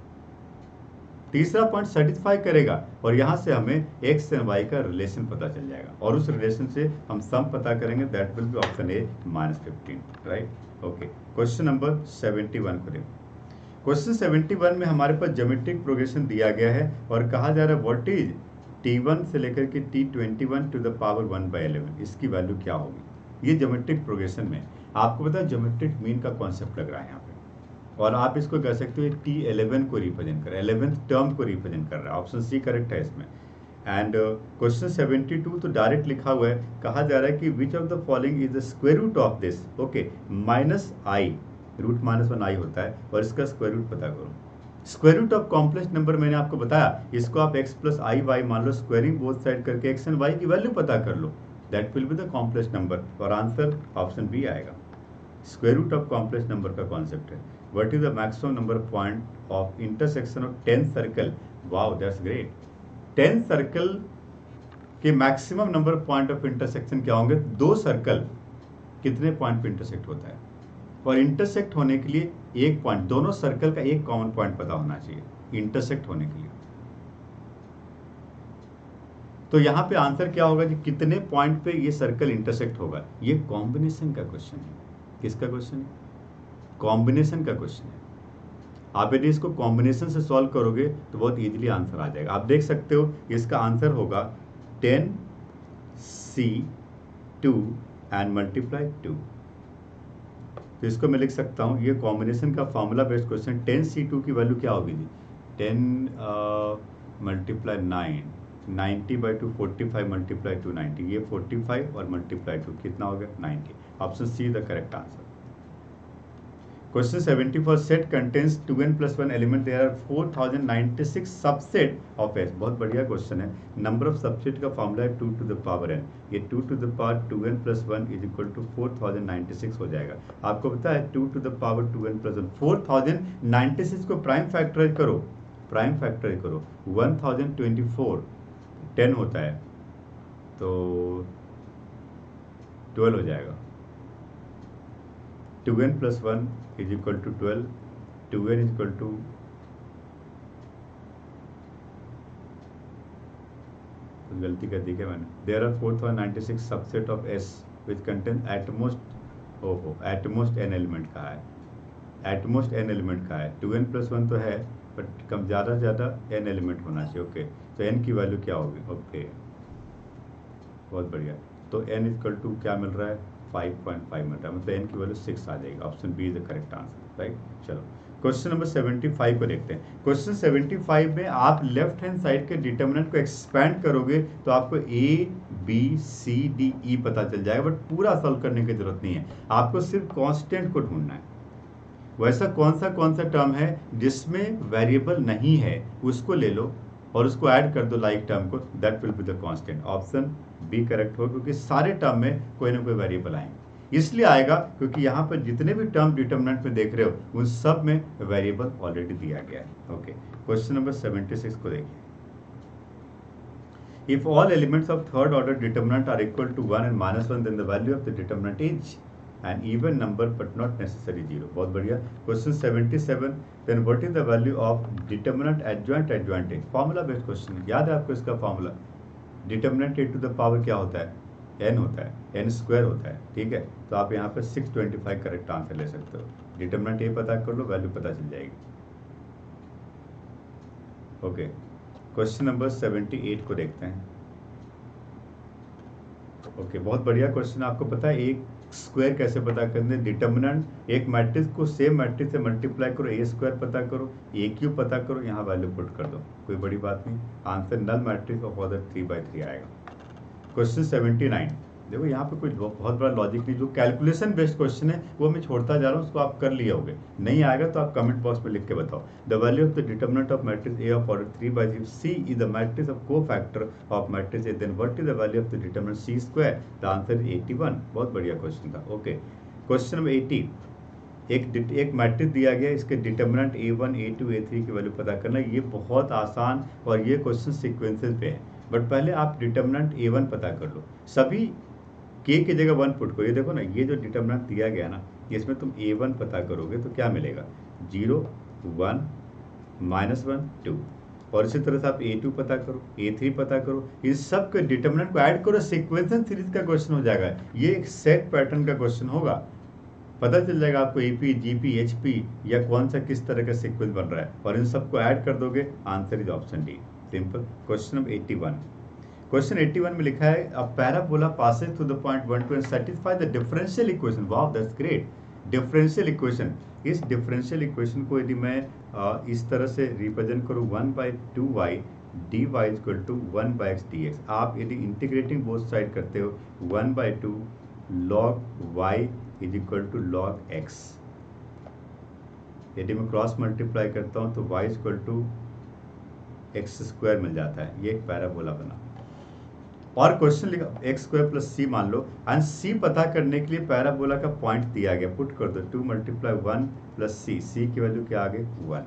तीसरा पॉइंट सेटिस्फाई करेगा और यहाँ से हमें x एंड y का रिलेशन पता चल जाएगा, और उस रिलेशन से हम सम पता करेंगे. That will be option A -15. Right. Okay, question number 71 को देखो. क्वेश्चन 71 में हमारे पास ज्योमेट्रिक प्रोग्रेशन दिया गया है और कहा जा रहा है व्हाट इज t1 से लेकर के t21 टू द पावर 1/11. इसकी वैल्यू क्या होगी? ये ज्योमेट्रिक प्रोग्रेशन में आपको पता है ज्योमेट्रिक मीन का कॉन्सेप्ट लग रहा है यहाँ पे, और आप इसको कह सकते हो t11 को रिप्रेजेंट कर रहा है, 11th टर्म को रिप्रेजेंट कर रहा है. ऑप्शन सी करेक्ट है इसमें. एंड क्वेश्चन 72 तो डायरेक्ट लिखा हुआ है, कहा जा रहा है कि which of the following is the square root of this. Okay, -i, root -1i होता है, और इसका स्क्वायर रूट पता करो. Square root of complex number मैंने आपको बताया, इसको आप x + i y मान लो, स्क्वायरिंग बोथ साइड करके x एंड y की वैल्यू पता कर लो. That will be the complex number, और आंसर ऑप्शन बी आएगा. Square root of complex number का कॉन्सेप्ट है. What is the maximum number point of intersection of 10 circle? Wow, that's great. 10 circle के maximum number point of intersection क्या होंगे? 2 circle कितने point पे intersect होता है? और इंटरसेक्ट होने के लिए एक पॉइंट, दोनों सर्कल का एक कॉमन पॉइंट पता होना चाहिए इंटरसेक्ट होने के लिए. तो यहाँ पे आंसर क्या होगा कि कितने पॉइंट पे ये सर्कल इंटरसेक्ट होगा? ये कॉम्बिनेशन का क्वेश्चन है. किसका क्वेश्चन है? कॉम्बिनेशन का क्वेश्चन है. आप यदि इसको कॉम्बिनेशन से सॉल्व करोगे तो बहुत इजीली आंसर आ जाएगा. आप देख सकते हो इसका आंसर होगा 10c2 एंड मल्टीप्लाई 2. तो इसको मैं लिख सकता हूँ, ये कॉम्बिनेशन का फॉर्मूला बेस्ड क्वेश्चन. 10c2 की वैल्यू क्या होगी जी? 10 मल्टीप्लाई 9, 90/2, 45 मल्टीप्लाई 2, 90. ये 45 और मल्टीप्लाई 2 कितना हो गया? 90. Option see the correct answer. Question 74 set contains 2n + 1 element. There are 4096 subset of S. बहुत बढ़िया क्वेश्चन है. नंबर ऑफ सबसेट का फॉर्मूला है 2 to the power n. ये 2 to the power 2n + 1 is equal to 4096 हो जाएगा. आपको पता है 2 to the power 2n + 1, 4096 को प्राइम फैक्टराइज करो, प्राइम फैक्टराइज करो, 1024 10 होता है तो 12 हो जाएगा. 2n + 1 is equal to 12. 2n is equal to गलती कर दी क्या मैंने? There are 4096 subset of S which contain at most n element का है. at most n एलिमेंट का है. 2n + 1 तो है बट कम ज़्यादा से ज़्यादा n एलिमेंट होना चाहिए. ओके, तो n की वैल्यू क्या होगी? ओके, बहुत बढ़िया. तो n इक्वल टू क्या मिल रहा है? 5.5 मिल रहा है, मतलब n की वैल्यू 6 आ जाएगी. Option B is the correct answer. Right. चलो क्वेश्चन नंबर 75 को देखते हैं. क्वेश्चन 75 में आप लेफ्ट हैंड साइड के डिटर्मिनेंट को एक्सपैंड करोगे तो आपको a b c d e पता चल जाएगा, बट पूरा सॉल्व करने की जरूरत नहीं है. आपको सिर्फ कांस्टेंट को ढूंढना है. वैसा कौन सा टर्म है जिसमें वेरिएबल नहीं है, उसको ले लो और उसको ऐड कर दो लाइक टर्म को. That will be the constant. Option B correct हो, क्योंकि सारे टर्म में कोई ना कोई वेरिएबल आएंगे. इसलिए आएगा क्योंकि यहाँ पर जितने भी टर्म डिटर्मिनेंट में देख रहे हो उन सब में वेरिएबल ऑलरेडी दिया गया है. ओके, क्वेश्चन नंबर 76 को देखिए. If all elements of third order determinant are equal to 1 and -1 then the value of the determinant is an even number but not necessarily 0. बहुत बढ़िया. Question 77 then what is the value of determinant adjoint. Formula based question. याद है आपको इसका फॉर्मूला? Determinant a to the power क्या होता है? n होता है, n स्क्वायर होता है. ठीक है, तो आप यहाँ पे 625 करेक्ट आंसर ले सकते हो. डिटर्मिनेंट a पता कर लो, वैल्यू पता चल जाएगी. ओके, क्वेश्चन नंबर 78 को देखते हैं. ओके, बहुत बढ़िया क्वेश्चन. आपको पता है एक स्क्वायर कैसे पता करने? डिटर्मिनेंट एक मैट्रिक्स को सेम मैट्रिक्स से मल्टीप्लाई करो, ए स्क्वायर पता करो, ए क्यूब पता करो, यहाँ वैल्यू पुट कर दो, कोई बड़ी बात नहीं. Answer null matrix of order 3/3 आएगा. क्वेश्चन 79. देखो यहाँ पे कोई बहुत बड़ा लॉजिक नहीं, जो कैलकुलेशन बेस्ड क्वेश्चन है वो मैं छोड़ता जा रहा हूँ, उसको आप कर लिए होगे. नहीं आएगा तो आप कमेंट बॉक्स में लिख के बताओ. The value of the determinant of matrix A of order 3/3. C is the matrix of cofactor of matrix A. Then what is the value of the determinant C square? The answer is 81. बहुत बढ़िया question था. Okay, question number 80. एक matrix दिया गया, इसके determinant A1 A2 A3 की value पता करना। ये बहुत आसान और ये क्वेश्चन सीक्वेंसेस पे है, बट पहले आप डिटर्मिनेंट A1 पता कर लो। सभी k की जगह 1 पुट करो। ये देखो ना, ये जो डिटर्मिनेंट दिया गया ना, इसमें तुम A1 पता करोगे तो क्या मिलेगा, 0 1 -1 2। और इसी तरह से आप A2 पता करो, A3 पता करो, इस सब के डिटर्मिनेंट को ऐड करो, सीक्वेंशियल सीरीज का क्वेश्चन हो जाएगा। ये एक सेट पैटर्न का क्वेश्चन होगा, पता चल जाएगा आपको AP GP HP या कौन सा किस तरह का सीक्वेंस बन रहा है, और इन सबको ऐड कर दोगे, answer is option D, simple. Question number 81। Question 81 में लिखा है a parabola passes through the point 1 2 and satisfy the differential equation. Wow, that's great. Differential equation, इस डिफरेंशियल इक्वेशन को यदि मैं इस तरह से रिप्रेजेंट करूँ, 1/2y dy equal to 1/x dx। आप यदि इंटीग्रेटिंग बोथ साइड करते हो, 1/2 log y is equal to log x। यदि मैं क्रॉस मल्टीप्लाई करता हूँ तो y equal to x square मिल जाता है। ये एक पैराबोला बना। और क्वेश्चन लिखा एक्स स्क्वायर प्लस सी मान लो, एंड सी पता करने के लिए पैराबोला का पॉइंट दिया गया, पुट कर दो 2 × 1 प्लस सी की वैल्यू क्या आ गई 1।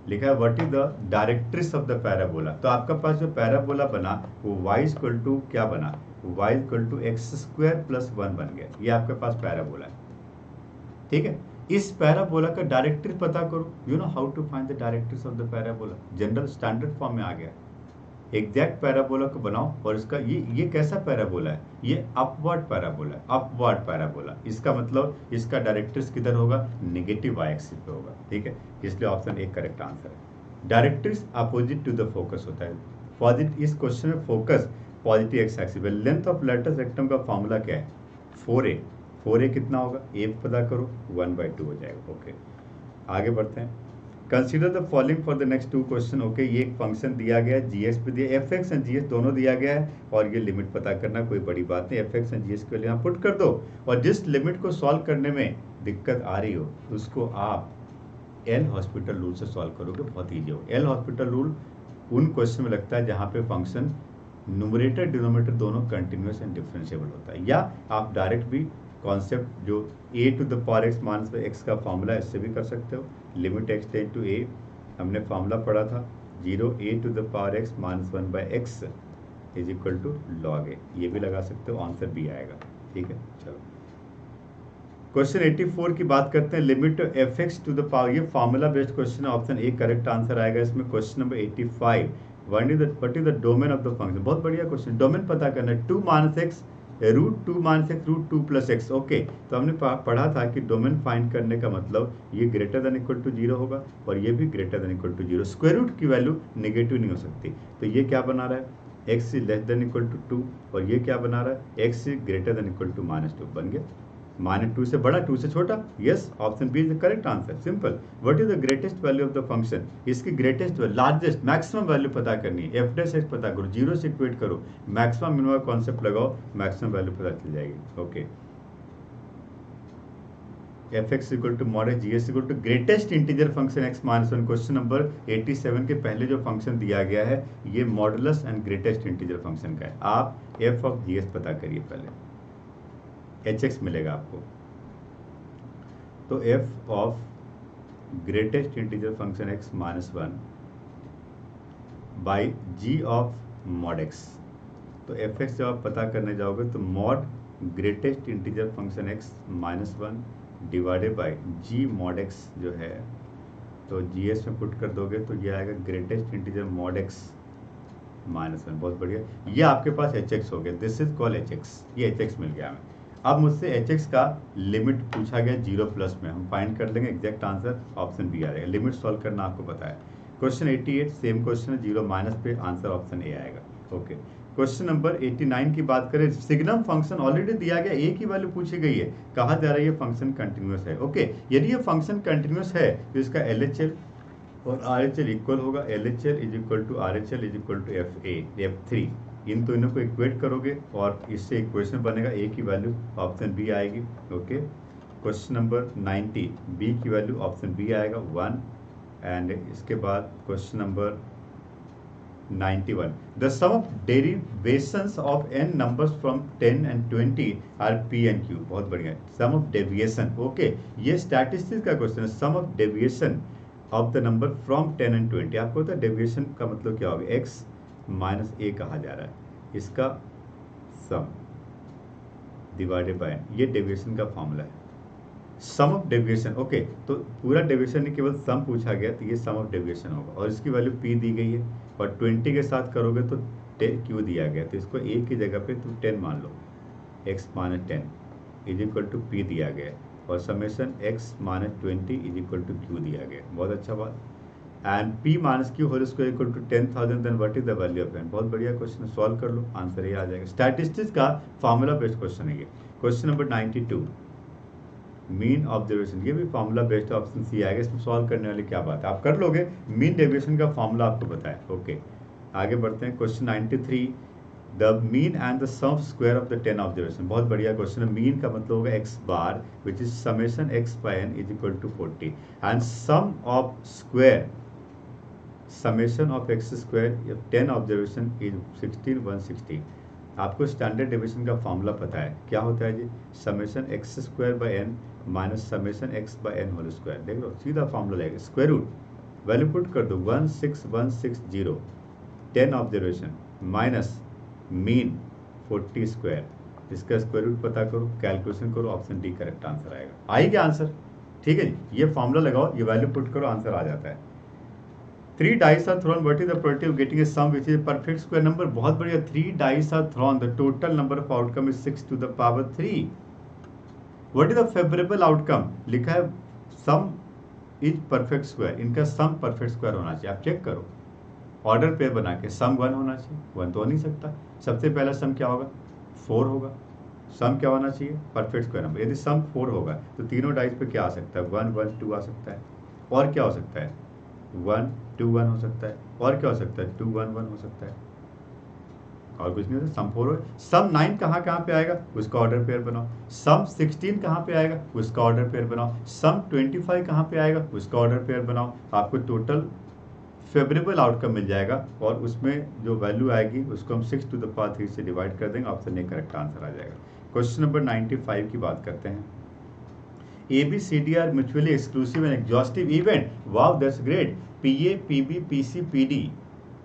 लिखा है what is the directrix of the parabola. तो आपका पास जो पैराबोला बना वो y इक्वल टू क्या बना, y equal to x square plus 1 बन गया। ये आपके पास पैराबोला है, ठीक है। इस पैराबोला का डायरेक्ट्रिक्स पता करो। You know how to find the directrix of the parabola, general standard form में आ गया। एग्जैक्ट पैराबोला को बनाओ, और इसका ये कैसा पैराबोला है, ये अपवर्ड पैराबोला है, अपवर्ड पैराबोला। इसका मतलब इसका डायरेक्ट्रिक्स किधर होगा, नेगेटिव y एक्सिस पे होगा, ठीक है। इसलिए ऑप्शन ए करेक्ट आंसर है। Directrix opposite to the focus होता है। पॉजिटिव, इस क्वेश्चन में फोकस पॉजिटिव एक्स एक्सिस पे। लेंथ ऑफ लेटस रेक्टम का फॉर्मूला क्या है, 4a। 4a कितना होगा, a पता करो, 1/2 हो जाएगा। ओके, आगे बढ़ते हैं। Consider the following for the next 2 question. Okay, ये एक फंक्शन दिया गया है, जीएस पे दिया, fx एंड जीएस दोनों दिया गया है, और ये लिमिट पता करना, कोई बड़ी बात नहीं। fx एंड जीएस के लिए यहाँ पुट कर दो, और जिस लिमिट को सॉल्व करने में दिक्कत आ रही हो उसको आप एल हॉस्पिटल रूल से सॉल्व करोगे, बहुत ईजी हो। एल हॉस्पिटल रूल उन क्वेश्चन में लगता है जहाँ पे फंक्शन न्यूमरेटर डिनोमिनेटर दोनों कंटिन्यूस एंड डिफरेंशिएबल होता है, या आप डायरेक्ट भी कॉन्सेप्ट जो a to the power x minus x का फॉर्मूला, इससे भी कर सकते हो। Limit x tend to a, हमने फॉर्मूला पढ़ा था 0 a to the power x minus 1/x is equal to log a। ये भी लगा सकते हो, आंसर भी आएगा, ठीक है। चलो क्वेश्चन 84 की बात करते हैं। Limit fx to the power, ये फॉर्मूला बेस्ड क्वेश्चन है, ऑप्शन ए करेक्ट आंसर आएगा इसमें। Question number 85, what is the domain of the function. बहुत बढ़िया क्वेश्चन, डोमेन पता करना है। 2 - x √2 - x √2 + x। ओके, तो हमने पढ़ा था कि डोमेन फाइंड करने का मतलब ये ग्रेटर देन इक्वल टू 0 होगा, और ये भी greater than equal to 0। Square root की वैल्यू नेगेटिव नहीं हो सकती, तो ये क्या बना रहा है, x less than equal to 2, और ये क्या बना रहा है, x greater than equal to -2 बन गया। -2 से बड़ा, 2 से छोटा, yes, option B is the correct answer, simple. What is the greatest value of the function, इसकी ग्रेटेस्ट लार्जेस्ट मैक्सिमम वैल्यू पता करनी है। f' पता करो, 0 से इक्वेट करो, मैक्सिमम मिनिमम कॉन्सेप्ट लगाओ, मैक्सिमम वैल्यू पता चल जाएगी। Okay, fx equal to mod GS equal to greatest integer function x - 1। Question number 87 के पहले जो फंक्शन दिया गया है ये modulus and greatest integer function का है। आप f ऑफ जीएस पता करिए पहले, hx मिलेगा आपको। तो f of greatest integer function x - 1 by g of mod x। तो fx जब आप पता करने जाओगे तो mod greatest integer function x - 1 divided by g mod x जो है, तो जीएस में पुट कर दोगे तो ये आएगा ग्रेटेस्ट इंटीजर मॉड x - 1। बहुत बढ़िया, ये आपके पास hx हो गया, दिस इज कॉल hx, ये hx मिल गया हमें। अब मुझसे hx का लिमिट पूछा गया 0+ में, हम फाइंड कर लेंगे, एग्जैक्ट आंसर ऑप्शन बी आ जाएगा। लिमिट सॉल्व करना आपको पता है। क्वेश्चन 88 सेम क्वेश्चन है, 0- पे, आंसर ऑप्शन ए आएगा। ओके, क्वेश्चन नंबर 89 की बात करें। सिग्नम फंक्शन ऑलरेडी दिया गया, ए की वैल्यू पूछी गई है, कहा जा रहा है ये फंक्शन कंटिन्यूस है। ओके, यदि ये फंक्शन कंटिन्यूस है तो इसका LHL और RHL इक्वल होगा। LHL is equal to RHL is equal to F3। इन दोनों को इक्वेट करोगे और इससे इक्वेशन बनेगा, ए की वैल्यू ऑप्शन बी आएगी। ओके, क्वेश्चन नंबर 90, बी की वैल्यू ऑप्शन बी आएगा 1। एंड इसके बाद question number 91. The sum of derivations of n numbers from 10 and 20 are p and q. बहुत बढ़िया. Sum of deviation. Okay. ये statistics का question है. Sum of deviation of the number from 10 and 20. आपको पता है डेविएशन का मतलब क्या होगा? x माइनस a कहा जा रहा है. इसका सम डिवाइडेड बाय ये डेविएशन का फॉर्मूला है. सम ऑफ डेविएशन. ओके, तो पूरा डेविएशन नहीं, केवल सम पूछा गया, तो ये सम ऑफ डेविएशन होगा और इसकी वैल्यू p दी गई है और 20 के साथ करोगे तो q दिया गया, तो इसको a की जगह पे तुम 10 मान लो. x minus 10 is equal to p दिया गया और summation x minus 20 is equal to q दिया गया. बहुत अच्छा बात. And p minus q whole square equal to 10,000. Then what is the value of n. बहुत बढ़िया क्वेश्चन, सॉल्व कर लो, आंसर ये आ जाएगा. स्टैटिस्टिक्स का फॉर्मूला बेस्ड क्वेश्चन है ये. Question number 92, mean observation. ये भी फॉर्मूला बेस्ड ऑप्शन सी आएगा. इसमें सॉल्व करने वाली क्या बात है, आप कर लोगे. मीन डेविएशन का फॉर्मूला आपको बताया. ओके, आगे बढ़ते हैं. Question 93, the mean and the sum square of the 10 observation. बहुत बढ़िया क्वेश्चन है. मीन का मतलब होगा x bar which is summation x by n is equal to 40 and sum of square summation of x square 10 observation is 16160. आपको standard deviation का formula पता है, क्या होता है जी? Summation x square by n minus summation x by n whole square. देख लो, सीधा फॉर्मूला लगेगा. स्क्वायर रूट वैल्यू पुट कर दो 16160, 10 ऑब्जर्वेशन माइनस मीन 40 स्क्वायर. इसका स्क्वायर रूट पता करो, कैलकुलेशन करो, ऑप्शन डी करेक्ट आंसर आएगा. आएगा आंसर. ठीक है जी, ये फॉर्मूला लगाओ, ये वैल्यू पुट करो, आंसर आ जाता है. 3 dice are thrown. What is the probability of getting a sum which is a perfect square number? बहुत बढ़िया. 3 dice are thrown. The total number of outcome is 6 to the power 3. What is the favorable outcome? लिखा है sum is perfect square. इनका sum perfect square होना चाहिए. आप check करो, order pair बना के. सम 1 होना चाहिए. 1 तो हो नहीं सकता. सबसे पहला सम क्या होगा? 4 होगा. सम क्या होना चाहिए? Perfect square number. यदि सम 4 होगा तो तीनों डाइस पे क्या आ सकता है? 1 1 2 आ सकता है. और क्या हो सकता है? 1 2 1 हो सकता है. और क्या हो सकता है? 2 1 1 हो सकता है. और कुछ नहीं होता. सम 4 हो. सम 9 कहाँ पे आएगा? उसका ऑर्डर पेयर बनाओ. सम 16 कहाँ पे आएगा? उसका ऑर्डर पेयर बनाओ. सम 25 कहाँ पे आएगा? उसका ऑर्डर पेयर बनाओ. आपको टोटल फेवरेबल आउटकम मिल जाएगा और उसमें जो वैल्यू आएगी उसको हम 6 टू द पावर 3 से डिवाइड कर देंगे. ऑप्शन ए करेक्ट आंसर आ जाएगा. क्वेश्चन नंबर 95 की बात करते हैं. ABCD are mutually exclusive and exhaustive event. Wow, that's great. PA PB PC PD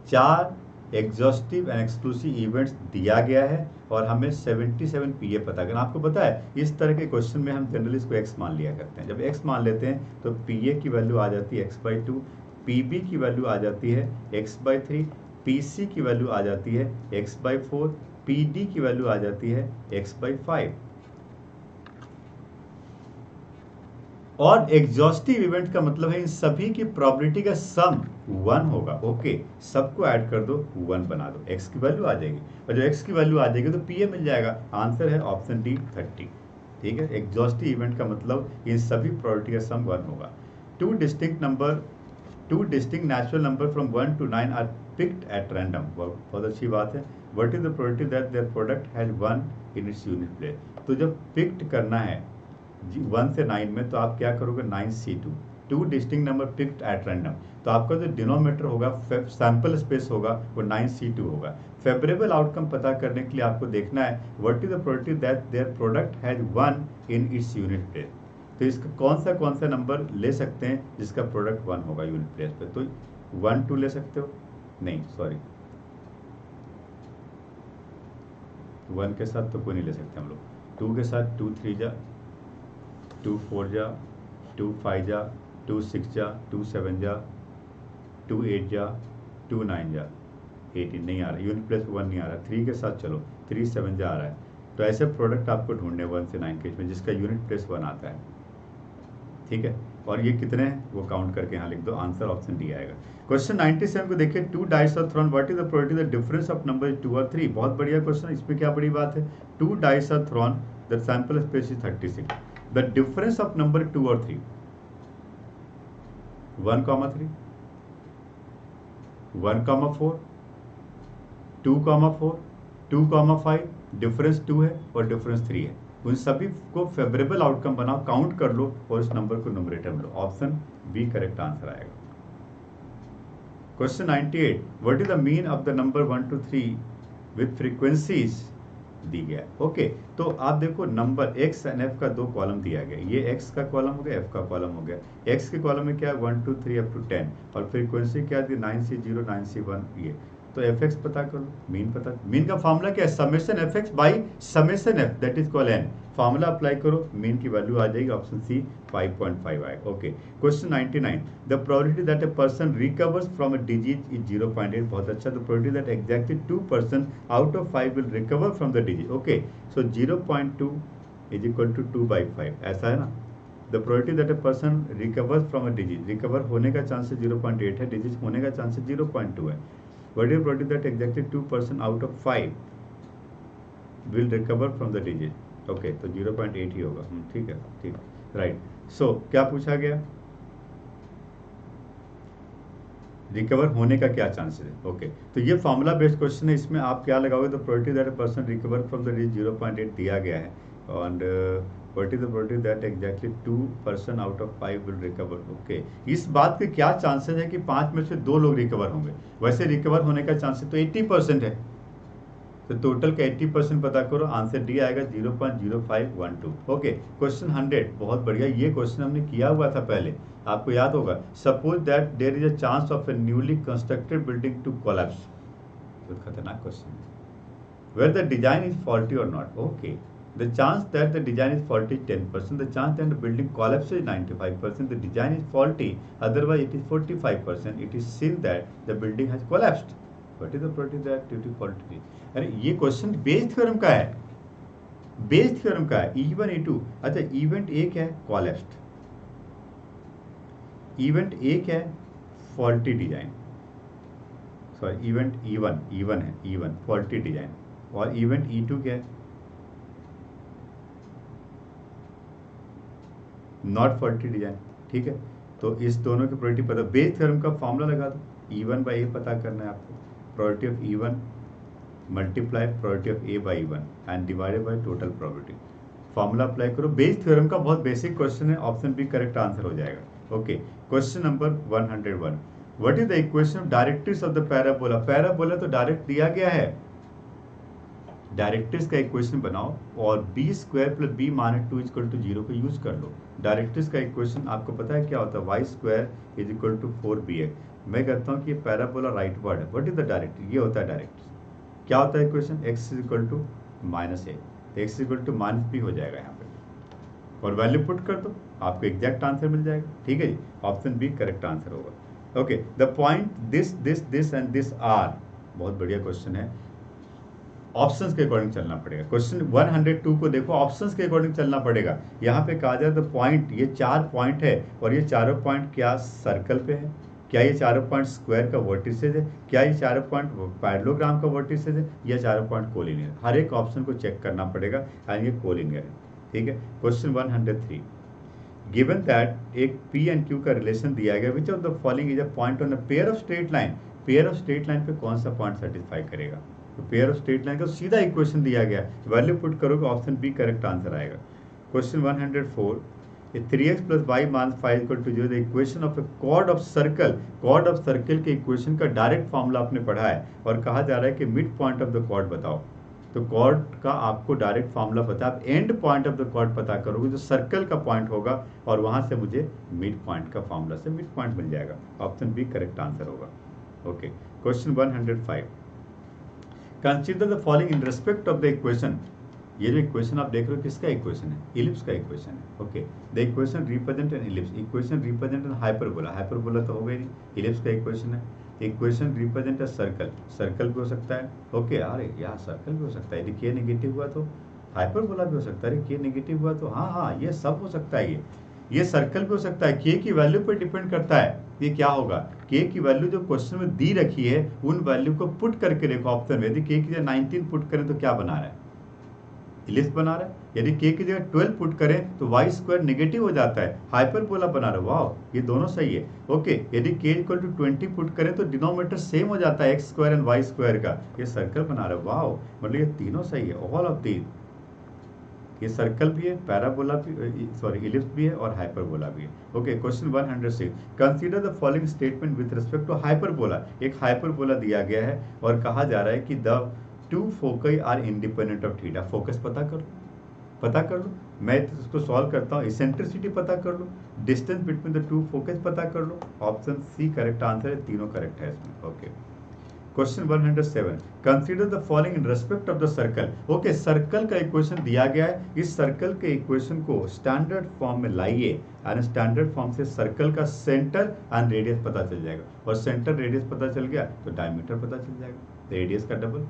4 exhaustive and exclusive events दिया गया है और हमें 77 PA पता करना. आपको पता है इस तरह के क्वेश्चन में हम जनरली इसको x मान लिया करते हैं. जब x मान लेते हैं तो PA की वैल्यू आ जाती है x/2, PB की वैल्यू आ जाती है x/3, PC की वैल्यू आ जाती है x/4, PD की वैल्यू आ जाती है x/5. और एग्जॉस्टिव इवेंट का मतलब है इन सभी की प्रोबेबिलिटी का सम 1 होगा. ओके, सबको ऐड कर दो, 1 बना दो, x की वैल्यू आ जाएगी और जब x की वैल्यू आ जाएगी तो PA मिल जाएगा. आंसर है ऑप्शन डी 30. ठीक है, एग्जॉस्टिव इवेंट का मतलब इन सभी प्रोबेबिलिटी का सम 1 होगा. Two distinct natural number from 1 to 9 are picked at random. बहुत अच्छी बात है. What is the probability that their product has 1 in its unit place. तो जब पिक्ड करना है 1 से 9 में तो आप क्या करोगे? 9C2. 2 distinct number picked at random, तो आपका जो डिनोमिनेटर होगा, सैंपल स्पेस होगा, वो 9C2 होगा. फेवरेबल आउटकम पता करने के लिए आपको देखना है what is the probability that their product has 1 in its unit place. तो इसका कौन सा नंबर ले सकते हैं जिसका प्रोडक्ट 1 होगा यूनिट प्लेस पे? तो 1 2 ले सकते हो? नहीं, सॉरी, 1 के साथ तो कोई नहीं ले सकते हम लोग. 2 के साथ 2 3 जा, 2 4 जा, 2 5 जा, 2 6 जा, 2 7 जा, 2 8 जा, 2 9 जा, 18 नहीं आ रहा. यूनिट प्लेस 1 नहीं आ रहा. 3 के साथ चलो, 3 7 जा आ रहा है. तो ऐसे प्रोडक्ट आपको ढूंढने 1 से 9 के इसमें जिसका यूनिट प्लेस 1 आता है. ठीक है, और ये कितने हैं वो काउंट करके यहाँ लिख दो. आंसर ऑप्शन डी आएगा. क्वेश्चन 97 को देखिए. 2 dice are thrown. What is the probability the difference of number 2 और 3. बहुत बढ़िया क्वेश्चन. इसमें क्या बड़ी बात है? 2 dice are thrown, the sample space is 36. The difference of number 2 और 3, 1,3, 1,4, 2,4, 2,5. डिफरेंस 2 है और डिफरेंस 3 है. उन सभी को फेवरेबल आउटकम बनाओ, काउंट कर लो और उस नंबर को न्यूमरेटर में लो. ऑप्शन बी करेक्ट आंसर आएगा. Question 98, what is the mean of the number 1 to 3 with frequencies दी गया। ओके, तो आप देखो नंबर एक्स एंड एफ का दो कॉलम दिया गया, ये एक्स का कॉलम हो गया, एफ का कॉलम हो गया। एक्स के कॉलम में क्या है 1 2 3 अप टू 10 और फ्रीक्वेंसी क्या दी 9C0 9C1 ये। तो एफ एक्स पता करो, मीन पता, मीन का फॉर्मूला क्या है summation F X by summation F that is call N. Formula apply करो, मीन की वैल्यू आ जाएगी ऑप्शन सी 5.5 आएगा। Okay, question 99, the probability that a person recovers from a disease is 0.8। बहुत अच्छा, the probability that exactly 2% out of 5 will recover from the disease. Okay, so 0.2 is equal to 2/5, ऐसा है ना। The probability that a person recovers from a disease, recover होने का chances 0.8 है, disease होने का चांसेस 0.2 है। What is the probability that exactly 2% out of 5 will recover from the disease? Okay, तो 0.8 ही होगा। ठीक है, ठीक, राइट। सो क्या पूछा गया, रिकवर होने का क्या चांसेस है। ओके, तो ये फॉर्मूला बेस्ड क्वेश्चन है, इसमें आप क्या लगाओगे, तो probability that a person recover from the disease 0.8 दिया गया है, और what is the probability that exactly 2% out of 5 will recover. Okay, इस बात के क्या चांसेस है कि 5 में से 2 लोग रिकवर होंगे। वैसे रिकवर होने का चांसेस तो 80% है, तो टोटल का 80% पता करो, आंसर डी आएगा 0.0512। ओके, क्वेश्चन 100, बहुत बढ़िया, ये क्वेश्चन हमने किया हुआ था पहले, आपको याद होगा। Suppose that there is a chance of a newly constructed building to collapse. बहुत खतरनाक क्वेश्चन है। Whether the design is faulty or not. Okay. The chance that the design is faulty is 10%. The chance that the building collapses is 95%. The design is faulty. Otherwise, it is 45%. It is seen that the building has collapsed. What is the probability that due to faulty? अरे ये question based theorem का है, based theorem का है। E1 E2, अच्छा event एक है collapsed, event एक है faulty design, sorry event E1 है, E1 फॉल्टी डिजाइन, और इवेंट E2 क्या है नॉट फॉल्टी डिजाइन। ठीक है, तो इस दोनों की प्रोबेबिलिटी पता, बेस थ्योरम का फॉर्मूला लगा दो, E1 बाई ए पता करना है आपको, probability of E1 multiply probability of A by E1 and divided by total probability. Formula apply करो, बेस थ्योरम का बहुत बेसिक क्वेश्चन है, ऑप्शन बी करेक्ट आंसर हो जाएगा। Okay, question number 101, what is the equation of directrix of the parabola. Parabola तो direct दिया गया है, डायरेक्ट्रिक्स का इक्वेशन बनाओ और B square plus B minus 2 equal to 0 को यूज कर लो। डायरेक्ट्रिक्स का इक्वेशन आपको पता है क्या होता है, Y square is equal to 4bx। मैं कहता हूँ कि ये पैराबोला राइट वर्ड है। व्हाट इज द डायरेक्ट्रिक्स, ये होता है डायरेक्ट्रिक्स, क्या होता है equation, X is equal to minus A, X is equal to minus B हो जाएगा यहाँ पे, और वैल्यू पुट कर दो, आपको एग्जैक्ट आंसर मिल जाएगा। ठीक है जी, ऑप्शन बी करेक्ट आंसर होगा। Okay, the point this and this are, बहुत बढ़िया क्वेश्चन है, ऑप्शंस के अकॉर्डिंग चलना पड़ेगा। क्वेश्चन 102 को देखो, ऑप्शंस के अकॉर्डिंग चलना पड़ेगा। यहाँ पे कहा जाए तो पॉइंट, ये 4 पॉइंट है, और ये चारों पॉइंट क्या सर्कल पे है, क्या ये चारों पॉइंट स्क्वायर का वर्टिसेज है, क्या ये चारों पॉइंट पैरेललोग्राम का वर्टिसेज है, या चारों पॉइंट कोलिनियर, हर एक ऑप्शन को चेक करना पड़ेगा, एंड ये कोलिनियर है। ठीक है, क्वेश्चन 103, गिवन दैट एक पी एंड क्यू का रिलेशन दिया गया, विच of the following is a point on a pair of straight line. Pair of straight line पे कौन सा पॉइंट सेटिस्फाई करेगा, तो पेयर ऑफ स्ट्रेट लाइन का सीधा इक्वेशन दिया गया, वैल्यू पुट करोगे, ऑप्शन बी करेक्ट आंसर आएगा। Question 104, 3x plus Y minus 5 equal to 0, the equation of a chord of circle. Chord of circle के इक्वेशन का डायरेक्ट फॉर्मूला आपने पढ़ा है, और कहा जा रहा है कि mid point of the chord बताओ। तो कॉर्ड का आपको डायरेक्ट फॉर्मूला पता है, आप end point of the chord पता करोगे, जो सर्कल का पॉइंट होगा, और वहां से मुझे मिड पॉइंट का फॉर्मूला से मिड पॉइंट मिल जाएगा, ऑप्शन बी करेक्ट आंसर होगा। Okay, question 105, consider the following in respect of the equation. ये जो इक्वेशन आप देख रहे हो किसका इक्वेशन है, इलिप्स का इक्वेशन है। Okay, the equation represent N ellipse, equation represent N hyperbola, hyperbola तो हो गई नहीं, इलिप्स का इक्वेशन है। Equation represent a circle, circle भी हो सकता है। ओके, अरे यार सर्कल भी हो सकता है, यदि के नेगेटिव हुआ तो हाइपरबोला भी हो सकता है, अरे के नेगेटिव हुआ तो हाँ ये सब हो सकता है। ये सर्कल भी हो सकता है, के की वैल्यू पर डिपेंड करता है, ये क्या होगा, के की वैल्यू जो क्वेश्चन में दी रखी है उन वैल्यू को पुट करके देखो ऑप्शन में, यदि के की जगह 19 पुट करें तो क्या बना रहा है, इलिप्स बना रहा है। यदि के की जगह 12 पुट करें तो वाई स्क्वायर नेगेटिव हो जाता है, हाइपरबोला बना रहा है। वाह, ये दोनों सही है। ओके, यदि के इक्वल टू 20 पुट करें तो डिनोमिनेटर सेम हो जाता है, X square and Y square का, ये सर्कल बना रहा है। वाह, मतलब ये तीनों सही है, ऑल ऑफ दीज। ये सर्कल भी है, पैराबोला भी, सॉरी इलिप्स भी है और हाइपरबोला भी है। Okay, question 106, consider the following statement with respect to hyperbola. एक हाइपरबोला दिया गया है और कहा जा रहा है कि the two foci are independent of theta. Focus पता कर लो, पता कर लो। मैं इसको सॉल्व करता हूँ, इसेंट्रिसिटी पता कर लो, distance between the two focus पता कर लो। ऑप्शन सी करेक्ट आंसर है, तीनों करेक्ट है इसमें। Okay, question 107, consider the following in respect of the circle. Okay, circle का इक्वेशन दिया गया है, इस सर्कल के इक्वेशन को स्टैंडर्ड फॉर्म में लाइए एंड स्टैंडर्ड फॉर्म से सर्कल का सेंटर एंड रेडियस पता चल जाएगा, और सेंटर रेडियस पता चल गया तो डायमीटर पता चल जाएगा, रेडियस का डबल,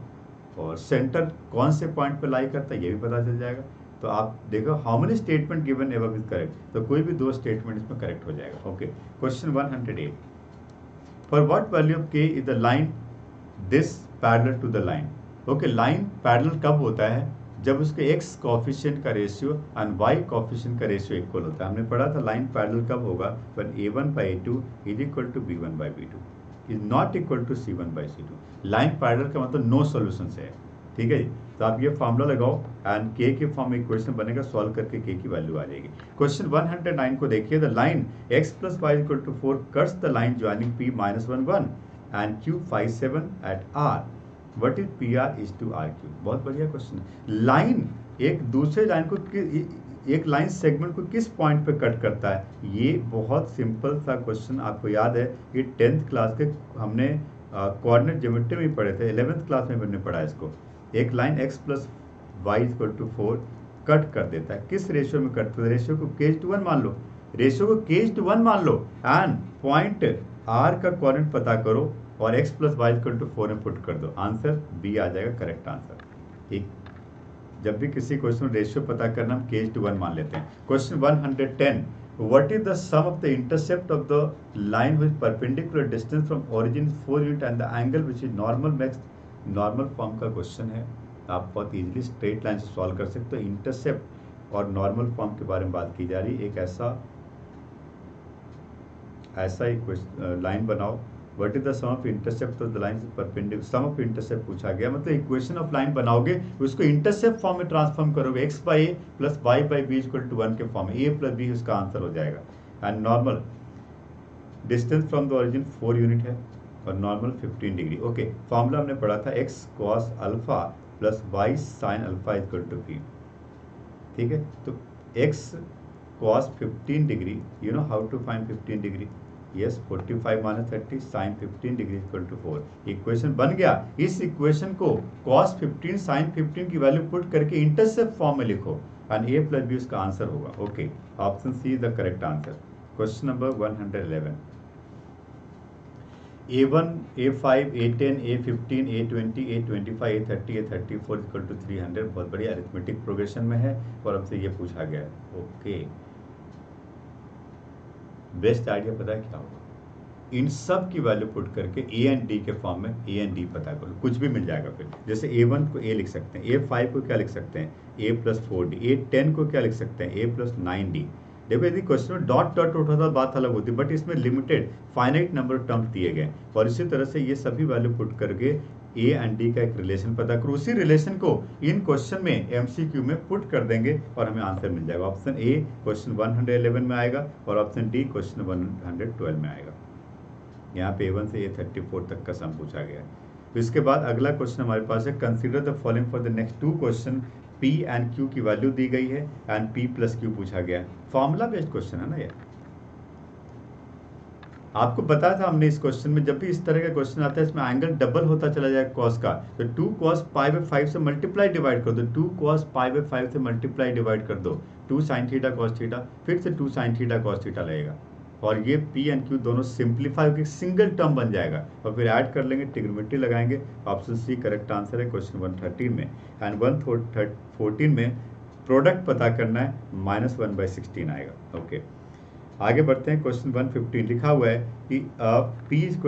और सेंटर कौन से पॉइंट पे लाई करता है ये भी पता चल जाएगा। तो आप देखो how many statement given above is correct, तो कोई भी दो स्टेटमेंट इसमें करेक्ट हो जाएगा। Okay, question 108, for what value of K is the line this parallel to the line. Okay, line parallel कब होता है, जब उसके x कोफिशिएंट का रेशियो एंड y कोफिशिएंट का रेशियो इक्वल होता है। हमने पढ़ा था लाइन पैरेलल कब होगा, when a1/a2 is equal to b1/b2 is not equal to c1/c2। Line parallel का मतलब नो सॉल्यूशन से है, ठीक है जी। तो आप ये फॉर्मूला लगाओ एंड k के फॉर्म में इक्वेशन बनेगा, सॉल्व करके k की वैल्यू आ जाएगी। क्वेश्चन 109 को देखिए, the line x + y = 4 cuts the line joining p - 1 1 and q 5 7 at r, what is pr is to rq। बहुत बढ़िया क्वेश्चन है। लाइन एक दूसरे लाइन को एक लाइन सेगमेंट को किस पॉइंट पे कट करता है, ये बहुत सिंपल सा क्वेश्चन। आपको याद है कि 10th क्लास के हमने कोऑर्डिनेट ज्योमेट्री में पढ़े थे, 11th क्लास में हमने पढ़ा इसको। एक लाइन x + y = 4 कट कर देता है, किस रेशियो में कट करता है, रेशियो को k/1 मान लो, रेशियो को k/1 मान लो एंड पॉइंट r का कोऑर्डिनेट पता करो और x + y = 4 में पुट कर दो, आंसर बी आ जाएगा करेक्ट आंसर। ठीक, जब भी किसी क्वेश्चन में रेशियो पता करना हम k/1 मान लेते हैं। Question 110, what is the sum of the intercept of the line with perpendicular distance from origin 4 unit and the angle which is normal max. Normal form का क्वेश्चन है, आप बहुत इजीली स्ट्रेट लाइन से solve कर सकते हो। Intercept और normal form के बारे में बात की जा रही है। एक ऐसा ही लाइन बनाओ, what is the sum of intercept of the line perpendicular, sum of intercept पूछा गया, मतलब इक्वेशन ऑफ लाइन बनाओगे उसको इंटरसेप्ट फॉर्म में ट्रांसफॉर्म करोगे, x/a + y/b = 1 के फॉर्म में, a + b उसका आंसर हो जाएगा। And normal distance from the origin 4 unit है और नॉर्मल 15 डिग्री। ओके, फॉर्मूला हमने पढ़ा था x cos α + y sin α = v। ठीक है, तो x cos 15 degree, you know how to find 15 degree, yes 45 - 30 sin 15 degree = 4। Equation बन गया। इस इक्वेशन को cos 15 sin 15 की वैल्यू पुट करके इंटरसेप्ट फॉर्म में लिखो एंड a + b उसका आंसर होगा। Okay, option C is the correct answer. Question number 111, A1, A5, A10, A15, A20, A25, A30, A34 = 300। बहुत बढ़िया, अरिथमेटिक प्रोग्रेशन में है और हमसे ये पूछा गया है। ओके, बेस्ट आइडिया पता है क्या होगा, इन सब की वैल्यू पुट करके ए एंड डी के फॉर्म में ए एंड डी पता करो, कुछ भी मिल जाएगा। फिर जैसे A1 को A लिख सकते हैं, A5 को क्या लिख सकते हैं, A + 4D, A10 को क्या लिख सकते हैं, A + 9D। देखो यदि क्वेश्चन में डॉट डॉट उठा था बात अलग होती, बट इसमें limited finite number of terms दिए गए, और इसी तरह से ये सभी वैल्यू पुट करके ए एंड डी का एक रिलेशन पता करो, उसी रिलेशन को इन क्वेश्चन में एमसीक्यू में पुट कर देंगे और हमें आंसर मिल जाएगा। ऑप्शन ए क्वेश्चन 111 में आएगा और ऑप्शन डी क्वेश्चन 112 में आएगा। यहाँ पे A1 से A34 तक का सम पूछा गया है। तो इसके बाद अगला क्वेश्चन हमारे पास है, consider the following for the next 2 question. P and Q की वैल्यू दी गई है एंड P + Q पूछा गया है। फॉर्मूला बेस्ड क्वेश्चन है ना ये, आपको बताया था हमने इस क्वेश्चन में, जब भी इस तरह का क्वेश्चन आता है इसमें एंगल डबल होता चला जाएगा कॉस का, तो 2 cos π/5 से मल्टीप्लाई डिवाइड कर दो, 2 cos π/5 से मल्टीप्लाई डिवाइड कर दो, 2 sin θ cos θ, फिर से 2 sin θ cos θ लगेगा, और ये P एंड Q दोनों सिंप्लीफाई होकर सिंगल टर्म बन जाएगा, और फिर ऐड कर लेंगे, ट्रिग्नोमेट्री लगाएंगे। ऑप्शन सी करेक्ट आंसर है क्वेश्चन 113 में। एंड 114 में प्रोडक्ट पता करना है, -1/16 आएगा। ओके, आगे बढ़ते हैं। क्वेश्चन 115 लिखा हुआ है कि P =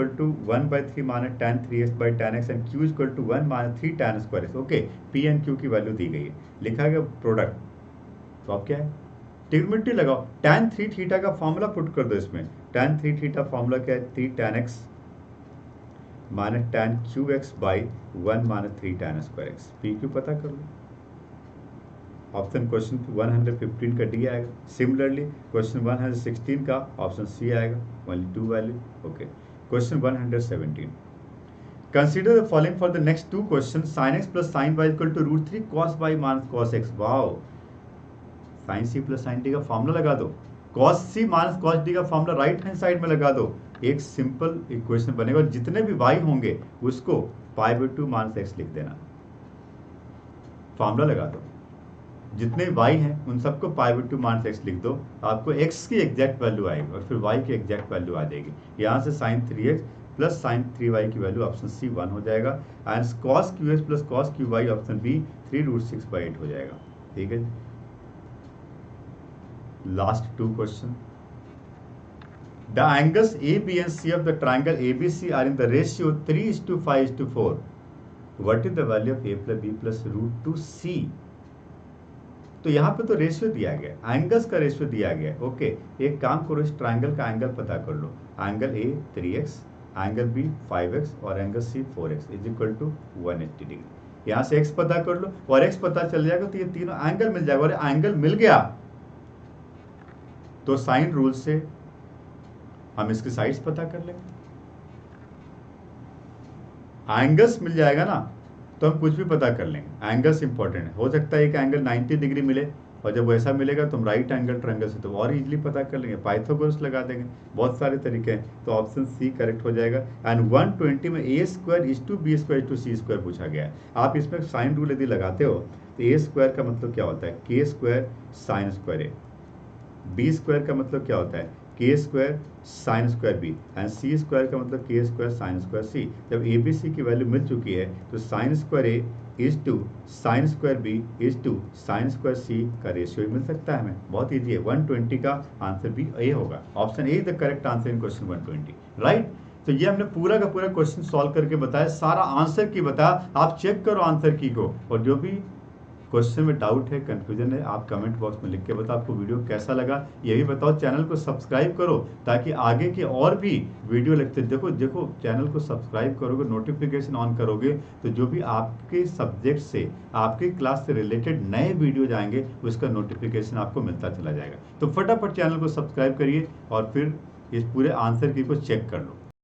1/3 - tan 3x/tan x and Q = 1 - 3 tan square x। Okay, P and Q की वैल्यू दी गई है, लिखा गया प्रोडक्ट, तो अब क्या है, ट्रिग्नोमेट्री लगाओ, tan 3θ का फॉर्मूला पुट कर दो इसमें। tan 3θ फॉर्मूला क्या है, 3 tan x - tan qx/1 - 3 tan square x। PQ पता कर लो, ऑप्शन क्वेश्चन 115 का डी आएगा। सिमिलरली क्वेश्चन 116 का ऑप्शन सी आएगा, only 2 value. Okay, question 117, consider the following for the next 2 question, sin x plus sin y equal to √3 cos y minus cos x। Wow, sin c plus sin d का formula लगा दो, cos c minus cos d का formula right hand side में लगा दो, एक simple equation बनेगा। और जितने भी y होंगे उसको π/2 माइनस x लिख देना, फॉर्मूला लगा दो। जितने y हैं उन सबको π/2 माइनस x लिख दो, आपको x की एग्जैक्ट वैल्यू आएगी और फिर y की एग्जैक्ट वैल्यू आ जाएगी। यहाँ से sin 3x plus sin 3y की वैल्यू ऑप्शन सी 1 हो जाएगा, and cos qx plus cos qy option B 3√6/8 हो जाएगा। ठीक है, last 2 question, the angles A B and C of the triangle ABC are in the ratio 3:5:4, what is the value of a plus b plus √2c। तो यहाँ पे तो ratio दिया गया, एंगल्स का रेशियो दिया गया। ओके, एक काम करो, इस ट्राइंगल का एंगल पता कर लो। Angle A 3x, angle B 5x और angle C 4x is equal to 180 degree. यहाँ से x पता कर लो और x पता चल जाएगा तो ये तीनों एंगल मिल जाएगा। और एंगल मिल गया तो साइन रूल से हम इसकी साइड्स पता कर लेंगे। एंगल्स मिल जाएगा ना तो हम कुछ भी पता कर लेंगे। एंगल्स इंपॉर्टेंट है, हो सकता है एक एंगल 90 डिग्री मिले और जब वैसा मिलेगा तो हम राइट एंगल ट्रायंगल से तो और इजीली पता कर लेंगे, पाइथागोरस लगा देंगे। बहुत सारे तरीके हैं, तो ऑप्शन सी करेक्ट हो जाएगा। एंड 120 में a square is to B square to C square पूछा गया है। आप इसमें साइन रूल यदि लगाते हो तो a स्क्वायर का मतलब क्या होता है, k square sine square A, b square का मतलब क्या होता है, k square sine square B, and C square का मतलब k square sine square C. जब ए बी सी की वैल्यू मिल चुकी है तो sine square A is to sine square B is to sine square C का रेशियो मिल सकता है हमें। बहुत ईजी है, 120 का आंसर भी ए होगा। Option A is the correct answer in question 120, right. तो ये हमने पूरा का पूरा क्वेश्चन सॉल्व करके बताया, सारा आंसर की बताया। आप चेक करो आंसर की को, और जो भी क्वेश्चन में डाउट है, कंफ्यूजन है, आप कमेंट बॉक्स में लिख के बताओ। आपको वीडियो कैसा लगा ये भी बताओ। चैनल को सब्सक्राइब करो ताकि आगे के और भी वीडियो लगते देखो चैनल को सब्सक्राइब करोगे, नोटिफिकेशन ऑन करोगे तो जो भी आपके सब्जेक्ट से, आपके क्लास से रिलेटेड नए वीडियो जाएंगे उसका नोटिफिकेशन आपको मिलता चला जाएगा। तो फटाफट चैनल को सब्सक्राइब करिए और फिर इस पूरे आंसर की को चेक कर लो।